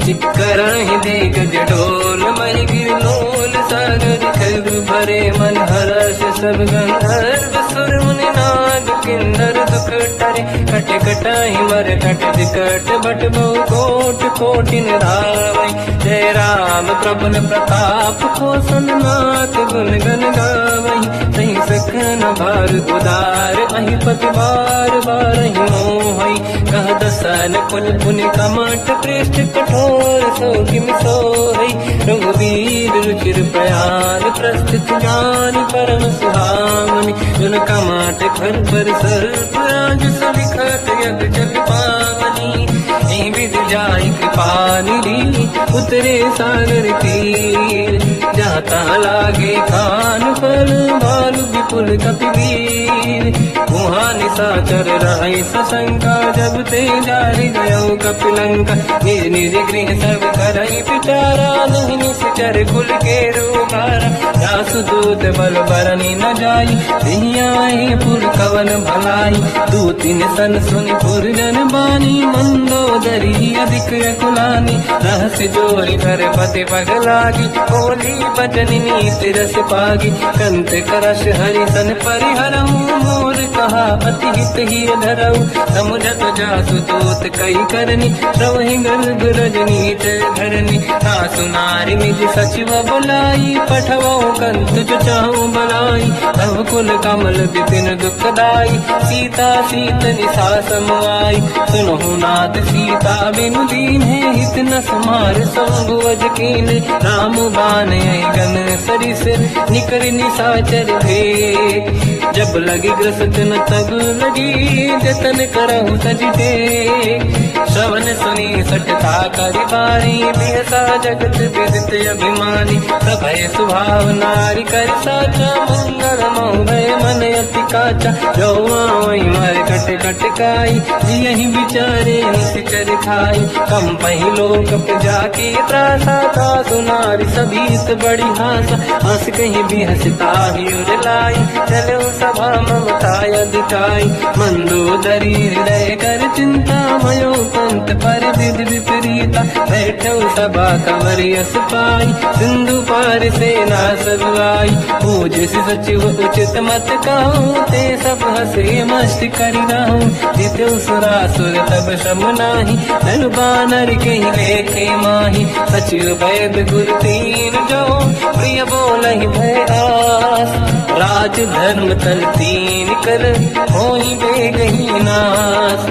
चिक्करहि दिग्गज ढोल मही गिरलोल सागर खग भरे मन हर्ष सब गंधर्व सुर मुनि नाग किन्नर दुख टरे कट कटाई मर कट विकट भट बहु कोट कोटिन धावै जय राम प्रबल प्रताप को सन्नाथ गुण गण गावै सही सखन भार उदार अहि पति बार बार ही मोहै कह दसन कुल पुनि कमठ पृष्ठ कठोर सो किम सोहै रघुवीर रुचिर प्रयाण प्रस्थित ज्ञान परम सुहामनि जुन कमठ खर पर सर्प राज सविखत यग जल पावनी विद जाय कृपा निधि उतरे सागर तीर जाता लागे खान फल भालु विपुल कपिवीर वहाँ निशाचर राय सशंका जब ते जारी गयो कपिलंका निज निज गृह सब करई पिटारा नहीं निश्चर कुल के रूपारा जासुदूत बल बरनी न जाई दिहियाई पुर कवन भलाई दूतिन सन सुनि पुर जन बानी मंदोदरी अधिक कुलानी रहस्य जोरी कर पति पगलागी बोली बचन नीति रस पागी कंत करश हरि सन परिहरऊ मोर कहा अति हित ही धरऊ समुझत जासु दूत कई करनी श्रवहि गर्भ रजनी धरनी सासु नारी निज सचिव बुलाई पठवो कंत चाहू बलाई तब कुल कमल विपिन दुखदाई सीता सीत निशा समाई सुनहु नाथ सीता बिनु दीन है हित न समार संगुवज कीन राम बान गन सरिस निकर निशाचर भेद जब लगी ग्रसत न तब लगी जतन करहु सज टेक श्रवण सुनी सटता करि बारी बिहसा जगत विदित अभिमानी सभय स्वभाव नारी कर साचा मंगल मोहय मन अति काचा जो आवई मर कट कट काई जियहि विचारे निश्चर खाई कम पहिलो कप जाके त्रासा था सुनारी सभीत बड़ी हासा हंस कहीं भी हंसता ही उड़लाई चलो सभा ममताय दिखाई मंदोदरी हृदय कर चिंता भयो पंत पर विधि विपरीता बैठो सभा कंवरियस पाई सिंधु पार सेना सब आई पूज सचिव उचित मत कहूँ ते सब हंसे मस्त करि रहूं जिते सुरासुर तब शम नाही धन बानर के लेखे माही सचिव वैद गुरु तीन जो प्रिय बोलहि भय आस राज धर्म तल तीन कर होई बेगही नास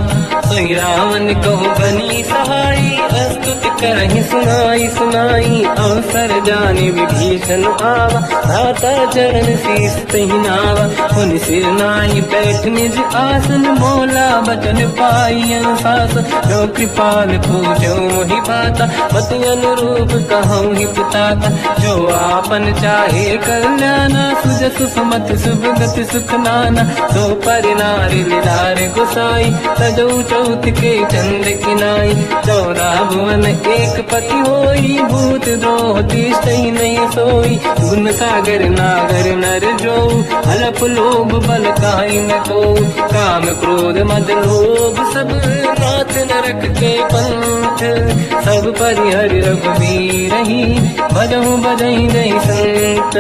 सोई रावण कहु बनी सहाई अस्तुत करहि सुनाई सुनाई अवसर जाने विभीषण आवा धाता चरण शीस तहि नावा पुनि सिर नाई बैठ निज आसन मोला बचन पाई अनुशासन जो कृपाल पूजो मोहि पाता पति अनुरूप कहूँ ही पुताता जो आपन चाहे कल्याणा सुजस सुमति शुभ गति सुख नाना तो परिनारी लीलार गुसाई तजौ चौथ के चंद किनाई 14 भुवन एक पति होई भूत द्रोह तिष्ठई नहीं सोई गुण सागर नागर नर जो हलफ लोभ बल काई न को काम क्रोध मद लोभ सब नाथ नरक के पंथ सब परिहर रघुवीर ही भजहु बजहि नहीं संत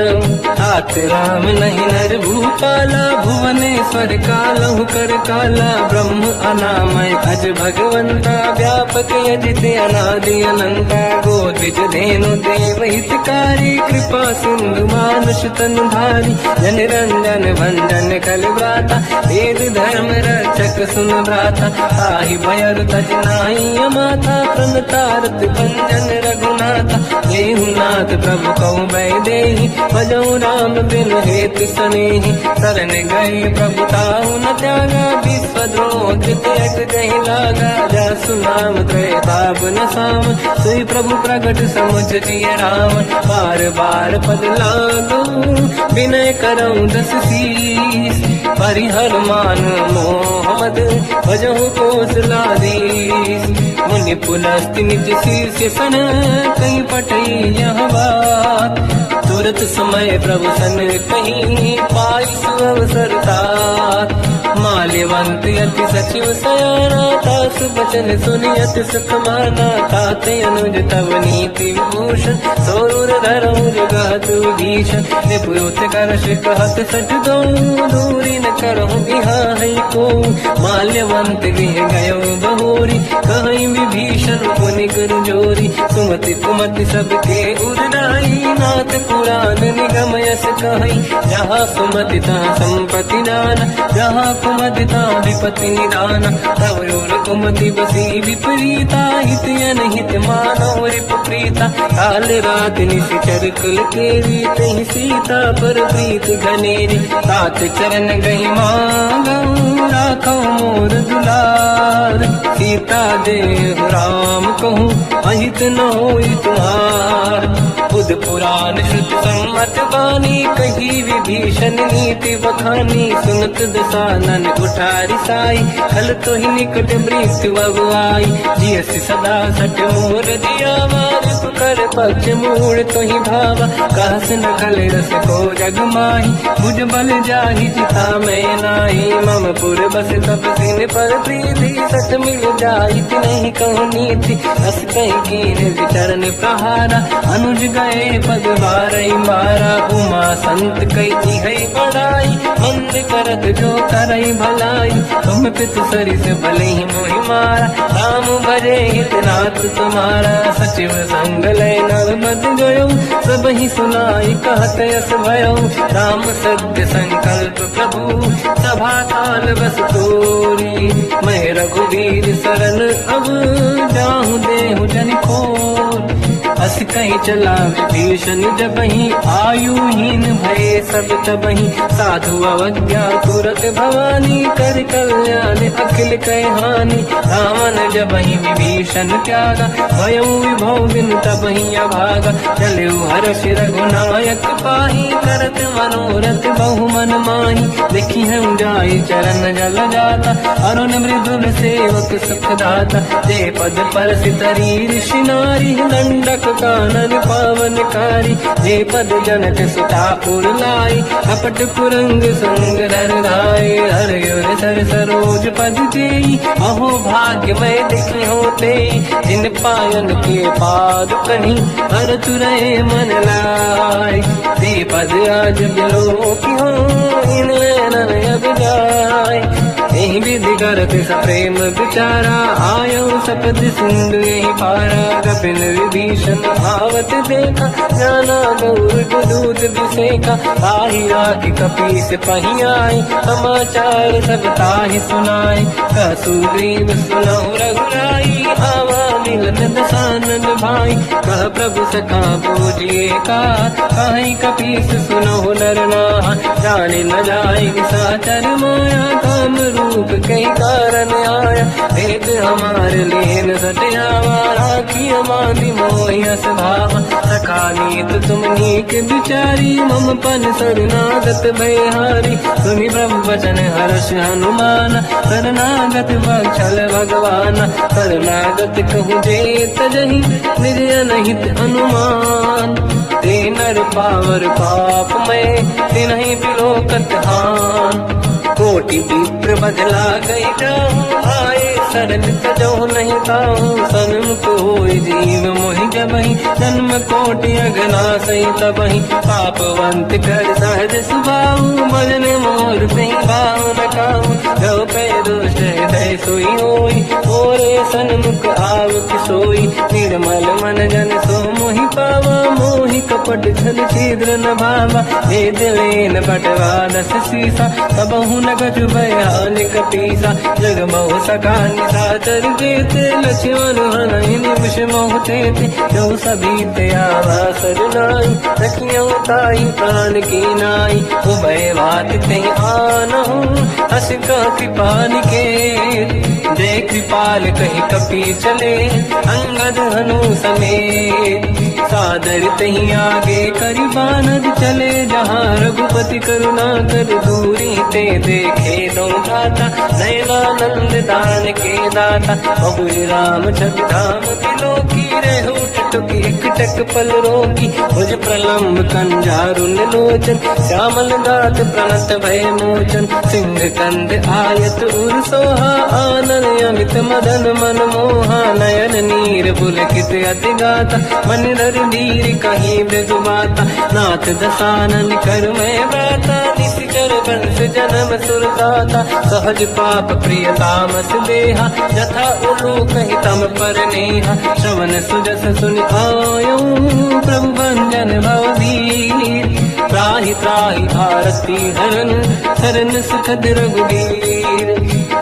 हाथ राम नहीं नर भूपाला भुवनेश्वर कालहु कर काला ब्रह्म अनामय अज भगवंता व्यापक यजित अनादि अनंता गोद्विज धेनु देव हितकारी कृपा सिंधु मानुष तनु धारी जन रंजन भंजन कल व्राता वेद धर्म रक्षक सुन भ्राता ताहि भयर तज नाहि अमाथा प्रणतारत भंजन रघुनाथा देहुनाथ प्रभु कहु बै देहि भजऊ राम बिन हेतु सनेहि शरण गए प्रभु ताहु न त्यागा विश्वद्रोह कृत्यक जहि लागा जासु नाम त्रयताप न साम सोई प्रभु प्रगट समुझ जिय राम बार बार पद लागू विनय करऊँ 10 शीस परिहर मान मोहम्मद भजहु कौशलाधीश मुनि पुलस्ति निज शीर्ष सन कहीं पटई यह बात तुरत समय प्रभु सन कहीं पाई सुअवसर तात माल्यवंत अति सचिव सयाना तासु बचन सुनि अति सुख माना ताते अनुज तव नीति विभूषण सोरुर धरऊ जगत भीषण निपुत कर कहत सठ दो दूरी न करहु यहाँ है को माल्यवंत गृह गयो बहोरी कहीं विभीषण पुनि कर जोरी सुमति कुमति सबके उड़ाई नाथ पुराण निगम यस कहीं जहाँ सुमति तहाँ संपत्ति दान जहाँ कुमति तहाँ विपत्ति निदान तव और कुमति बसी विपरीता हित अनहित मानव रिपुप्रीता काल रात निशिचर कुल केरी तहि सीता पर प्रीत घनेरी तात चरण गई मांगऊ राखो मोर दुलार सीता देव राम कहूँ अहित न होई तुम्हार बुध पुराण श्रुत सम्मत बानी कही विभीषण नीति बखानी सुनत दसानन उठारी साई खल तो ही निकट मृत्यु अब आई जियस सदा सट मोर दिया मार कर पक्ष मूड़ तो ही भावा कहस न खल रस को जग माही बुझ बल जाहि जिता मैं नाही मम पुर बस तब सिन पर प्रीति सत मिल जाहि नहीं कहूँ नीति अस कहीं कीन विचरण प्रहारा अनुज गए पद बारई मारा उमा संत कई है बड़ाई मंद करत जो करई भलाई तुम पित सरिस भले ही मोहि मारा राम भजे हितनाथ तुम्हारा सचिव संग लय नव मत गयो सब ही सुनाई कहत यस भयो राम सत्य संकल्प प्रभु सभा काल बस तोरी मैं रघुवीर शरण अब जाहु देहु जन खोर अस कहीं चला विभीषण जबहि आयुहीन भय सब तबहि साधु अवज्ञा तुरत भवानी कर कल्याण अखिल कह हानि रावण जबहि विभीषण त्यागा भयउ विभव बिन तबहि अभागा चलु हर्ष रघुनायक पाहि करत मनोरथ बहु मन माहि देखी हम जाई चरण जल जाता अरुण मृदुल सेवक सुख दाता ते पद पर सितरी ऋषि नारी दंडक कानन पावनकारी जे पद जनक सुता पुर लाई कपट कुरंग संग धर धाय हर यर सर सरोज पद जेई अहो भाग्य मैं देखी होते जिन पायन के पाद कहीं हर तुरहे मन लाई ते पद आज बिलो की हो इन नैनन अब जाय यही विधि करत सप्रेम विचारा आयो सपद सिंधु यही पारा कपिल विभीषण आवत देखा जाना गौर दूत विसेका आही राखी कपीस पही आई समाचार सब ताहि सुनाई कह सुग्रीव सुनहु रघुराई आवा मिलन दसानन भाई कह प्रभु सखा पूजिए का कहीं कपीस सुनहु नर नाहा जाने न जाय साचर माया काम रूप कई कारण आया भेद हमार लेन सटयावा राखी हमारी मोहिया स्वभाव सखा नीत तुम नीक बिचारी मम पन शरणागत भयहारी सुनि ब्रह्म वचन हर्ष हनुमान शरणागत बक्षल भगवान शरणागत कहूँ जे तजहि निज अनहित अनुमान ते नर पावर पाप में तिन्हि बिलोकत हान कोटि विप्र बदला गई जाऊँ आए शरण तजो नहीं ताऊँ सन्मुख होई जीव मोहि जबहि जन्म कोटि अगना सही तबहि पापवंत कर सहज सुभाऊ भजन मोर सही भाव न काऊ जो पे दुष्ट हृदय सोई होई मोरे सन्मुख आव किसोई निर्मल मन जन सो मोहि पावा मोहि कपट छल छिद्र न भावा हे दिलेन बटवा दस सीसा तबहु न गजु भयान कपीसा जग बहु सका निशाचर जेते लक्ष्मण हनहि निमिष मोह तेते जो सभी त्यावा सरनाई सखियों ताई प्राण की नाई उभय बात ते आनहु हस का कृपान के जय कृपाल कही कपी चले अंगद हनु समेत सादर तही आगे करी बानद चले जहाँ रघुपति करुणा कर दूरी ते देखे दो दाता नयनानंद दान के दाता बहुज राम छवि धाम दिलो की रहू टुक एक टक पल रोकी भुज प्रलम्ब कंजारुन लोचन श्यामल गात प्रणत भय मोचन सिंह कंद आयत उर सोहा आनन अमित मत मदन मन मोहा नयन नीर पुलकित अति गाता मन धर धीर कहीं मृदु बाता नाथ दसानन कर मैं बाता निशिचर वंश जन्म सुरदाता सहज पाप प्रिय तामस देहा यथा उलूक हितम पर नेहा श्रवण सुजस सुनि आयो प्रभु भंजन भवधीर त्राहि त्राहि आरती हरन शरण सुखद रघुवीर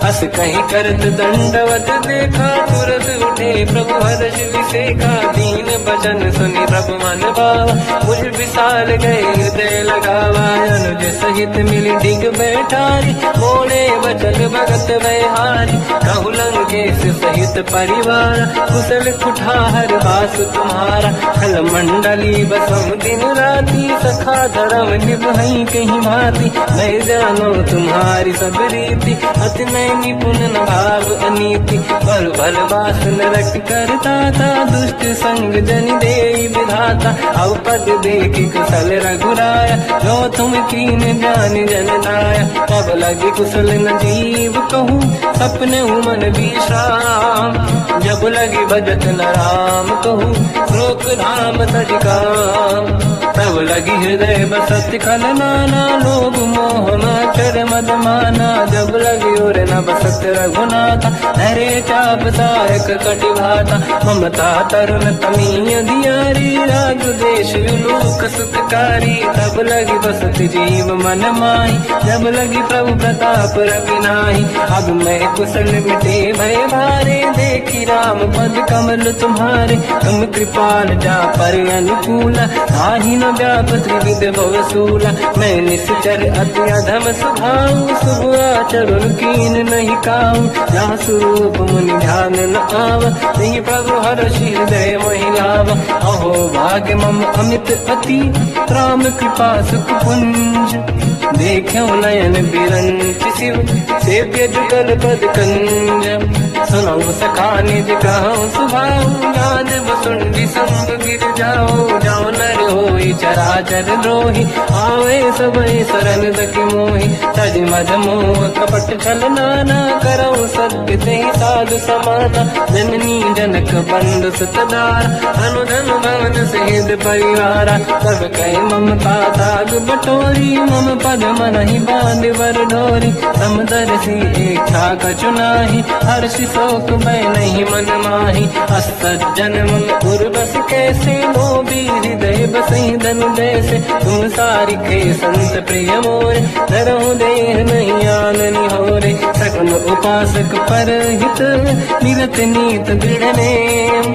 अस कहीं करत दंडवत देखा तुरत उठे प्रभु हर्ष विसेखा दीन भजन सुनि प्रभु मन भावा मुझ विशाल गए हृदय लगावा अनुज सहित मिली डिग बैठारी बोले वचन भगत व्यहारी कहु लंकेश सहित परिवार कुशल कुठार वास तुम्हारा खल मंडली बसम दिन राती सखा धर्म निभई कहीं भांति मैं जानो तुम्हारी सब रीति अति नय निपुण न भाव अनीति पर भल वासन रट करता था दुष्ट संग जन दे विधाता अब पद देखी कुशल रघुराया जो तुम कीन जान जन दाया तब लगी कुशल न जीव कहूँ सपने मन विश्राम जब लगी भजत न राम कहूँ रोक धाम तज काम तब लगी हृदय बसत खल नाना लोभ मोह मकर मद माना जब लगी और न बसत रघुनाथ हरे चाप सायक कटिभाता ममता तरुण तमीय दियारी राग देश विलोक सुखकारी तब लगी बसत जीव मन माही जब लगी प्रभु प्रताप रवि नाही अब मैं कुशल मिटे भय भारे देखी राम पद कमल तुम्हारे तुम कृपाल जा पर अनुकूला ताहि न व्याप त्रिविध भवसूला मैं निश्चर अति अधम स्वभाव शुभ आचरण कीन नहीं काऊ जहाँ स्वरूप मुनि ध्यान न आव नहीं प्रभु हर्षि हृदय महिलाव अहो भाग्य मम अमित अति राम कृपा सुख पुंज देखो नयन बिरंच शिव सेव्य जुगल पद कंज सुनो सखा निज कहूँ सुभाऊ गान बसुंडी संग गिर जाओ जाओ नर होई चराचर द्रोही आवे सबई शरण दखि मोहि तज मज मोह कपट छल नाना करऊ सत्य ते साधु समाना जननी जनक बंधु सुतदार अनुधन भवन सहित परिवारा सब कह ममता दाग बटोरी मम पद मन ही बांध वर डोरी समदर्शी इच्छा कछु नाही हर्षि शोक भय नहीं मन माही असज्जन मन उर्वश कैसे लोभी हृदय बसई धन जैसे तुम सारी खे संत प्रिय मोरे धरहु देह नहीं आननि होरे सकल उपासक पर हित निरत नीत दृढ़ नेम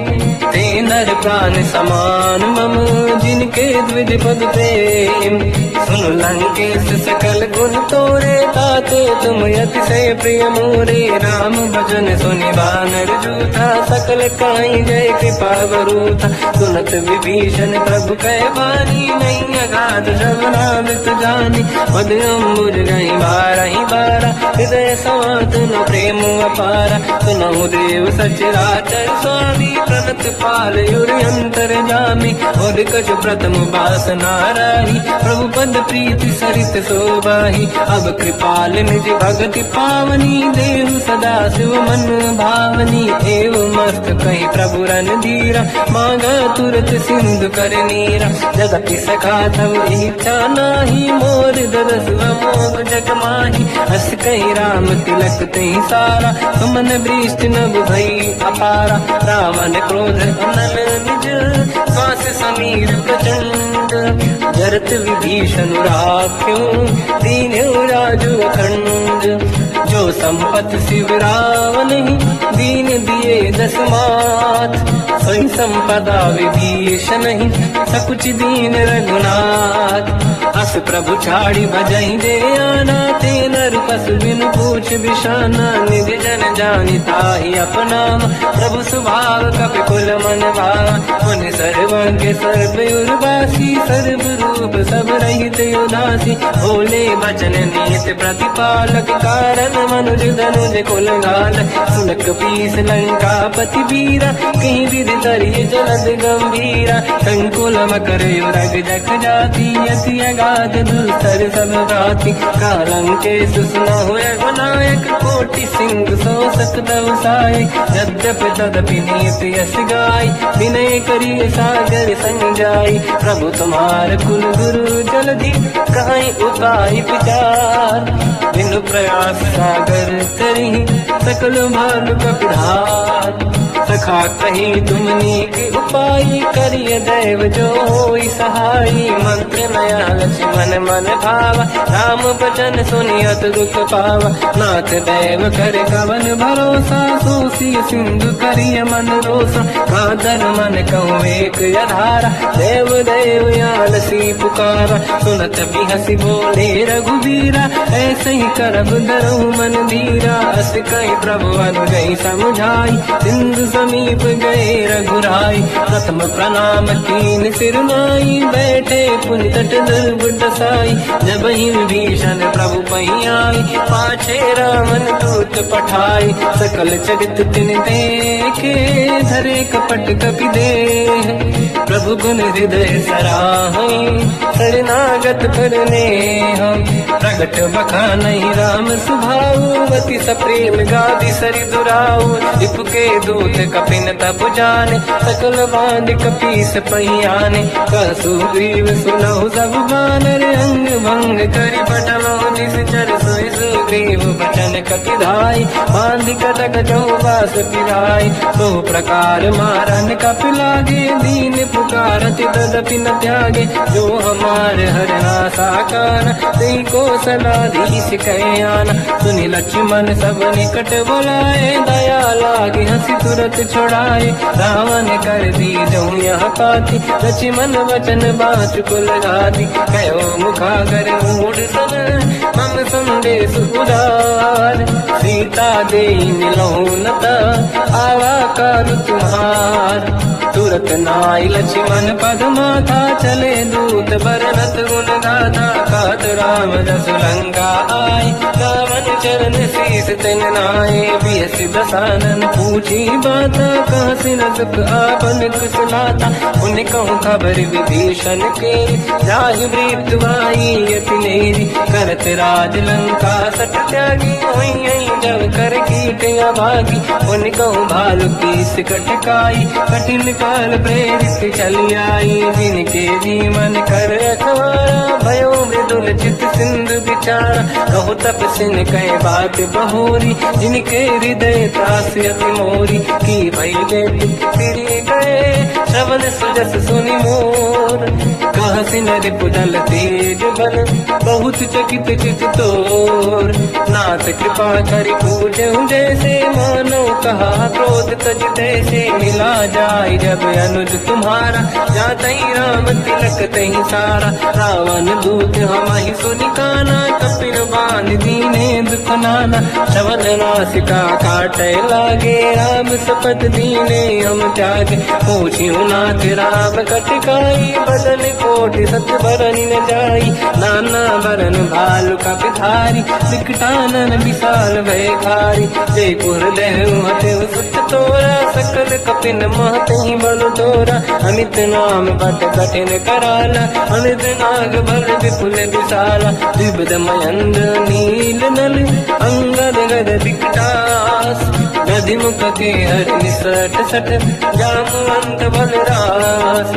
ते नर प्राण समान मम जिनके द्विज पद प्रेम सुन लंकेश सकल गुण तोरे ताते तुम अतिशय प्रिय मोरे राम भजन सुनि बानर जूथा सकल काई जय कृपा वरूथा सुनत विभीषण प्रभु कह बानी नहीं अगाध शबनामृत जानी पद अम्बुज गई बारहि बारा हृदय समात न प्रेम अपारा सुनहु देव सचराचर स्वामी प्रणत पाल युरि अंतर जामी और कछ प्रथम बास नाराही प्रभु पद प्रीति सरित शोभाही अब कृपाल निज भगति पावनी देहु सदा शिव मन भावनी एव मस्त कही प्रभु रन धीरा मांगा तुरत सिंधु कर नीरा जगति सखा तब इच्छा नाही मोर दरस मोग जग माही हस कही राम तिलक ते सारा सुमन वृष्टि नभ भई अपारा रावण क्रोध अनल निज श्वास समीर प्रचंड जरत विभीषण राख्यो दीन्यो राजु अखंड जो संपत शिव रावण दीन दिए दस मात सोई संपदा विभीषण सकुच दीन रघुनाथ अस प्रभु छाड़ी भजई दे आना ते नर पसु बिनु पूछ बिशाना निज जन जानि ताहि अपनाम प्रभु स्वभाव कपि कुल मन भाव मुनि सर्वज्ञ सर्व उर्वासी सर्व सब रहित उदासी बोले बचन नीत प्रतिपालक कारण मनुज धनुज कुल घाल सुनक पीस लंका पति वीरा कहीं विधि तरिय जलद गंभीरा संकुल मकर युरग जख जाति अति अगाध दुस्तर सब भाति कालंके सुसना हुए गुनायक कोटि सिंह सो सकदव साय यद्यप तदपि नीति यस गाय विनय करिय सागर संजाई प्रभु तुम्हार कुल गुरु जलधि कहीं उपाय विचार बिनु प्रयास सागर तरी सकल भानु कपिधार सखा कही तुमनी के उपाय करिय दैव जो होई सहाई मंत्र नया लक्ष्मण मन भावा राम बचन सुनियत दुख पावा नाथ दैव कर कवन भरोसा सोसी सिंधु करिय मन रोसा कादर मन कहूँ एक यधारा देव देव यालसी पुकारा सुनत भी हसी बोले रघुबीरा ऐसे ही करब दरहु मन धीरा अस कहीं प्रभु अनुजई समझाई सिंधु समीप गए रघुराई प्रथम प्रणाम कीन सिरनाई बैठे पुनि तट दुर्गुड साई जब ही विभीषण प्रभु पही आई पाछे रावण दूत पठाई सकल चरित तिन देखे धरे कपट कपि देह प्रभु गुण हृदय सराहई शरणागत करने हम प्रगट बखानहि राम सुभाऊ अति सप्रेम गादि सरि दुराऊ रिपु के दूत कपिन तप जाने सकल बांध कपीस पहियाने कहसु ग्रीव सुनहु सब बानर अंग भंग करि पटलहु निश्चर सोई सुग्रीव बचन कपिधाई बांध कटक चौबास पिराई सो प्रकार मारन कपि लागे दीन पुकारत तदपि न त्यागे जो हमार हरना साकार तेई को सलाधीश कयाना सुनि लक्ष्मण सब निकट बुलाए दया लागे हंसी तुरत छुड़ाए रावण कर दी जो यह पाती लक्ष्मण वचन बाच कुल घाती कहो मुखागर मूढ़ सन मम संदेश उदार सीता दे मिलहु नता आवा कर तुम्हार तुरत नाई लक्ष्मण पद माथा चले दूत बरनत गुण गाथा कहत राम जस लंका आय रावण चरण शीस तिन नाय बियस दसानन पूछी बाता कहसी न सुख आपन कुशलाता उन कहूँ खबर विभीषण के जाहि मृत्यु आई यति नेरी करत राज लंका सट त्यागी होई जब कर कीट अभागी उन कहूँ भालु कीस कटकाई कठिन काल प्रेरित चली आई जिनके जीवन कर रखवारा भयो मृदुल चित सिंधु विचारा कहु तपसिन कहे बात बहोरी जिनके हृदय त्रास अति मोरी की भई फिरी गए श्रवण सुजस सुनि मोर कहसिन रिपुदल तेज बल बहुत चकित चित तोर नाथ कृपा करि पूजहु जैसे मानो कहा क्रोध तज तैसे मिला जाय जब अनुज तुम्हारा जातहि राम तिलक तहि सारा रावण दूत हमहि सुनिकाना कपिन बांध दीने दुख नाना श्रवण नासिका काटे लागे राम सपत दीने हम त्यागे पूछियो नाथ राम कटकाई बदन कोटि सत बरन न जाई नाना बरन भालु का पिधारी विकटानन विशाल भयकारी जय गुरुदेव हते सुत तोरा सकल कपिन महतहि बल तोरा अमित नाम बट कठिन कराला अमित नाग बल विपुल विशाला द्विविध मयंद्र नील नल अंगद गद विकटास गधि मुख के हर निसट सठ जामवंत बलरास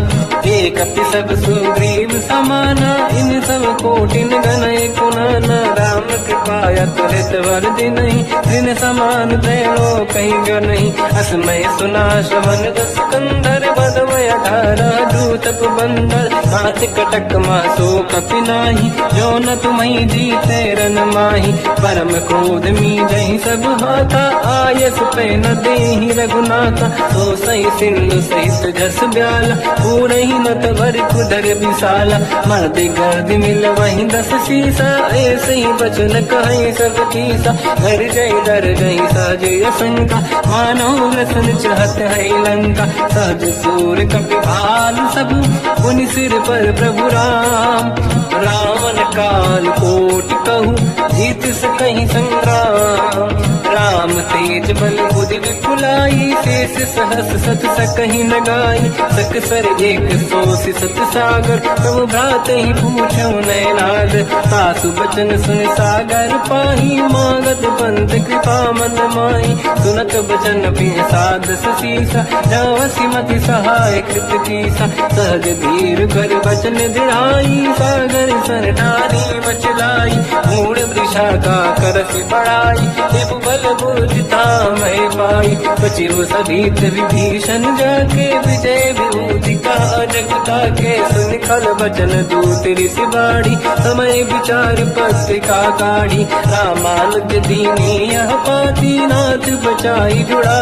एक अपि सब सुग्रीव समाना इन सब कोटिन गनय कुनाना राम कृपा त्वरित वर दिनहि दिन समान तैलो कहीं गनहि असमय सुना श्रवण दस कंधर बदमय धारा दूत बंदर हाथ कटक मासो कपि नाही जो न तुम्हि जीते रन माही परम क्रोध मी जहि सब हाथा आयस पे न देहि रघुनाथा, तो सही सिंधु सहित जस ब्याला, पूरे ही न तबर कुदर विशाला, मर्द गर्द मिल वही 10 शीसा, ऐसे ही बचन कहीं सब कीसा, घर जय दर गई साजे असंका, मानो रसन चाहत है लंका, सहज सूर कपि भाल सब, पुनि सिर पर प्रभु राम, रावण काल कोटि कहूँ, जीत सकहि संग्राम, राम तेज बल बुद्धि विपुलाई, शेष सहस सत सकहि न गाई, सकसर एक सोसी सत सागर, प्रभु भ्रात ही पूछो नैनाद, सासु बचन सुन सागर पाही, मांगत पंथ कृपा मन माही, सुनत बचन पिय साध ससीसा, जावसी मति सहाय कृत कीसा, सहज धीर कर बचन दृढ़ाई, सागर सर ठारी मचलाई, मूड़ वृषा का करस बढ़ाई, देव बल बुझता मैं पाई, सचिव सभित विभीषण जाके, विजय विभूति का जगता के, सुन खल बचन दूत ऋषि बाड़ी, समय विचार पत्रिका काढ़ी, रामानुज दीनी यह पाती, नाथ बचाई जुड़ा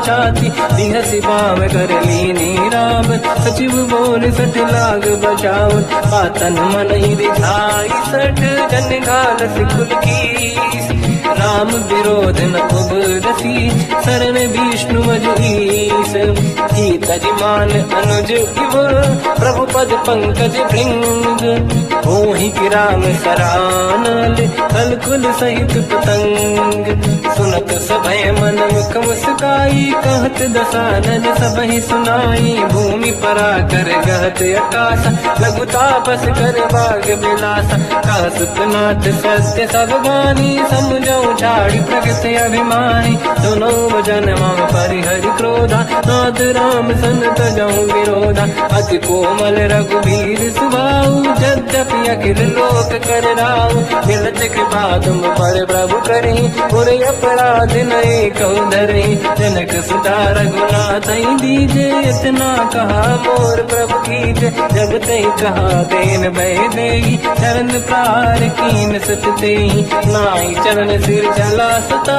छाती, दिहसि बाम कर लीनी राम, सचिव बोल सठ लाग बचाव, पातन मन ही रिझाई सठ, जन घाल सिकुल कीस, राम विरोध न उबरसी, शरण विष्णु मजहीस, ही तजमान अनुज इव, प्रभु पद पंकज भृंग, मोहि कि राम सरानल, कलकुल सहित पतंग, सुनत सभय मन मुख मुस्काई, कहत दसानन सबहि सुनाई, भूमि परा कर गहत आकाशा, लघु तापस कर बाग बिलासा, कासुपनाथ सत्य सब बानी, समझो झाड़ी प्रगत अभिमानी, सुनो भजन मम परिहरि क्रोधा, नाथ राम सन तजऊ विरोधा, अति कोमल रघुवीर सुभाऊ, यद्यपि अखिल लोक कर राऊ, मिलत कृपा तुम पर प्रभु करी, पुर अपराध नए कहु धरे, जनक सुता रघुनाथ दीजे, इतना कहा मोर प्रभु कीजे, जब ते कहा देन भय देई, चरण प्रार कीन सत तेहि, नाई चरण सिर चला सता,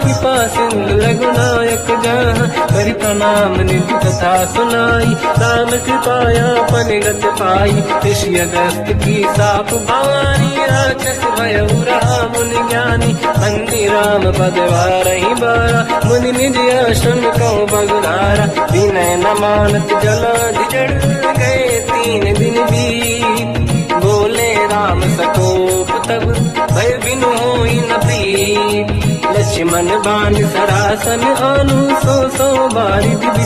कृपा सिंधु रघुनायक जहाँ, करि प्रणाम निधि कथा सुनाई, राम कृपाया पनिगत पाई, ऋषि अगस्त की साप भवानी, राक्षस भयउ रहा मुनि ज्ञानी, अंति राम पद वारहि बारा, मुनि निज आश्रम कहु बगुधारा, विनय न मानत जलाधि जड़ गए 3 दिन बीत, बोले राम सकोप तब, भय बिनु होई न प्रीत, लक्ष्मण बाण सरासन आनु, 100 बारिधि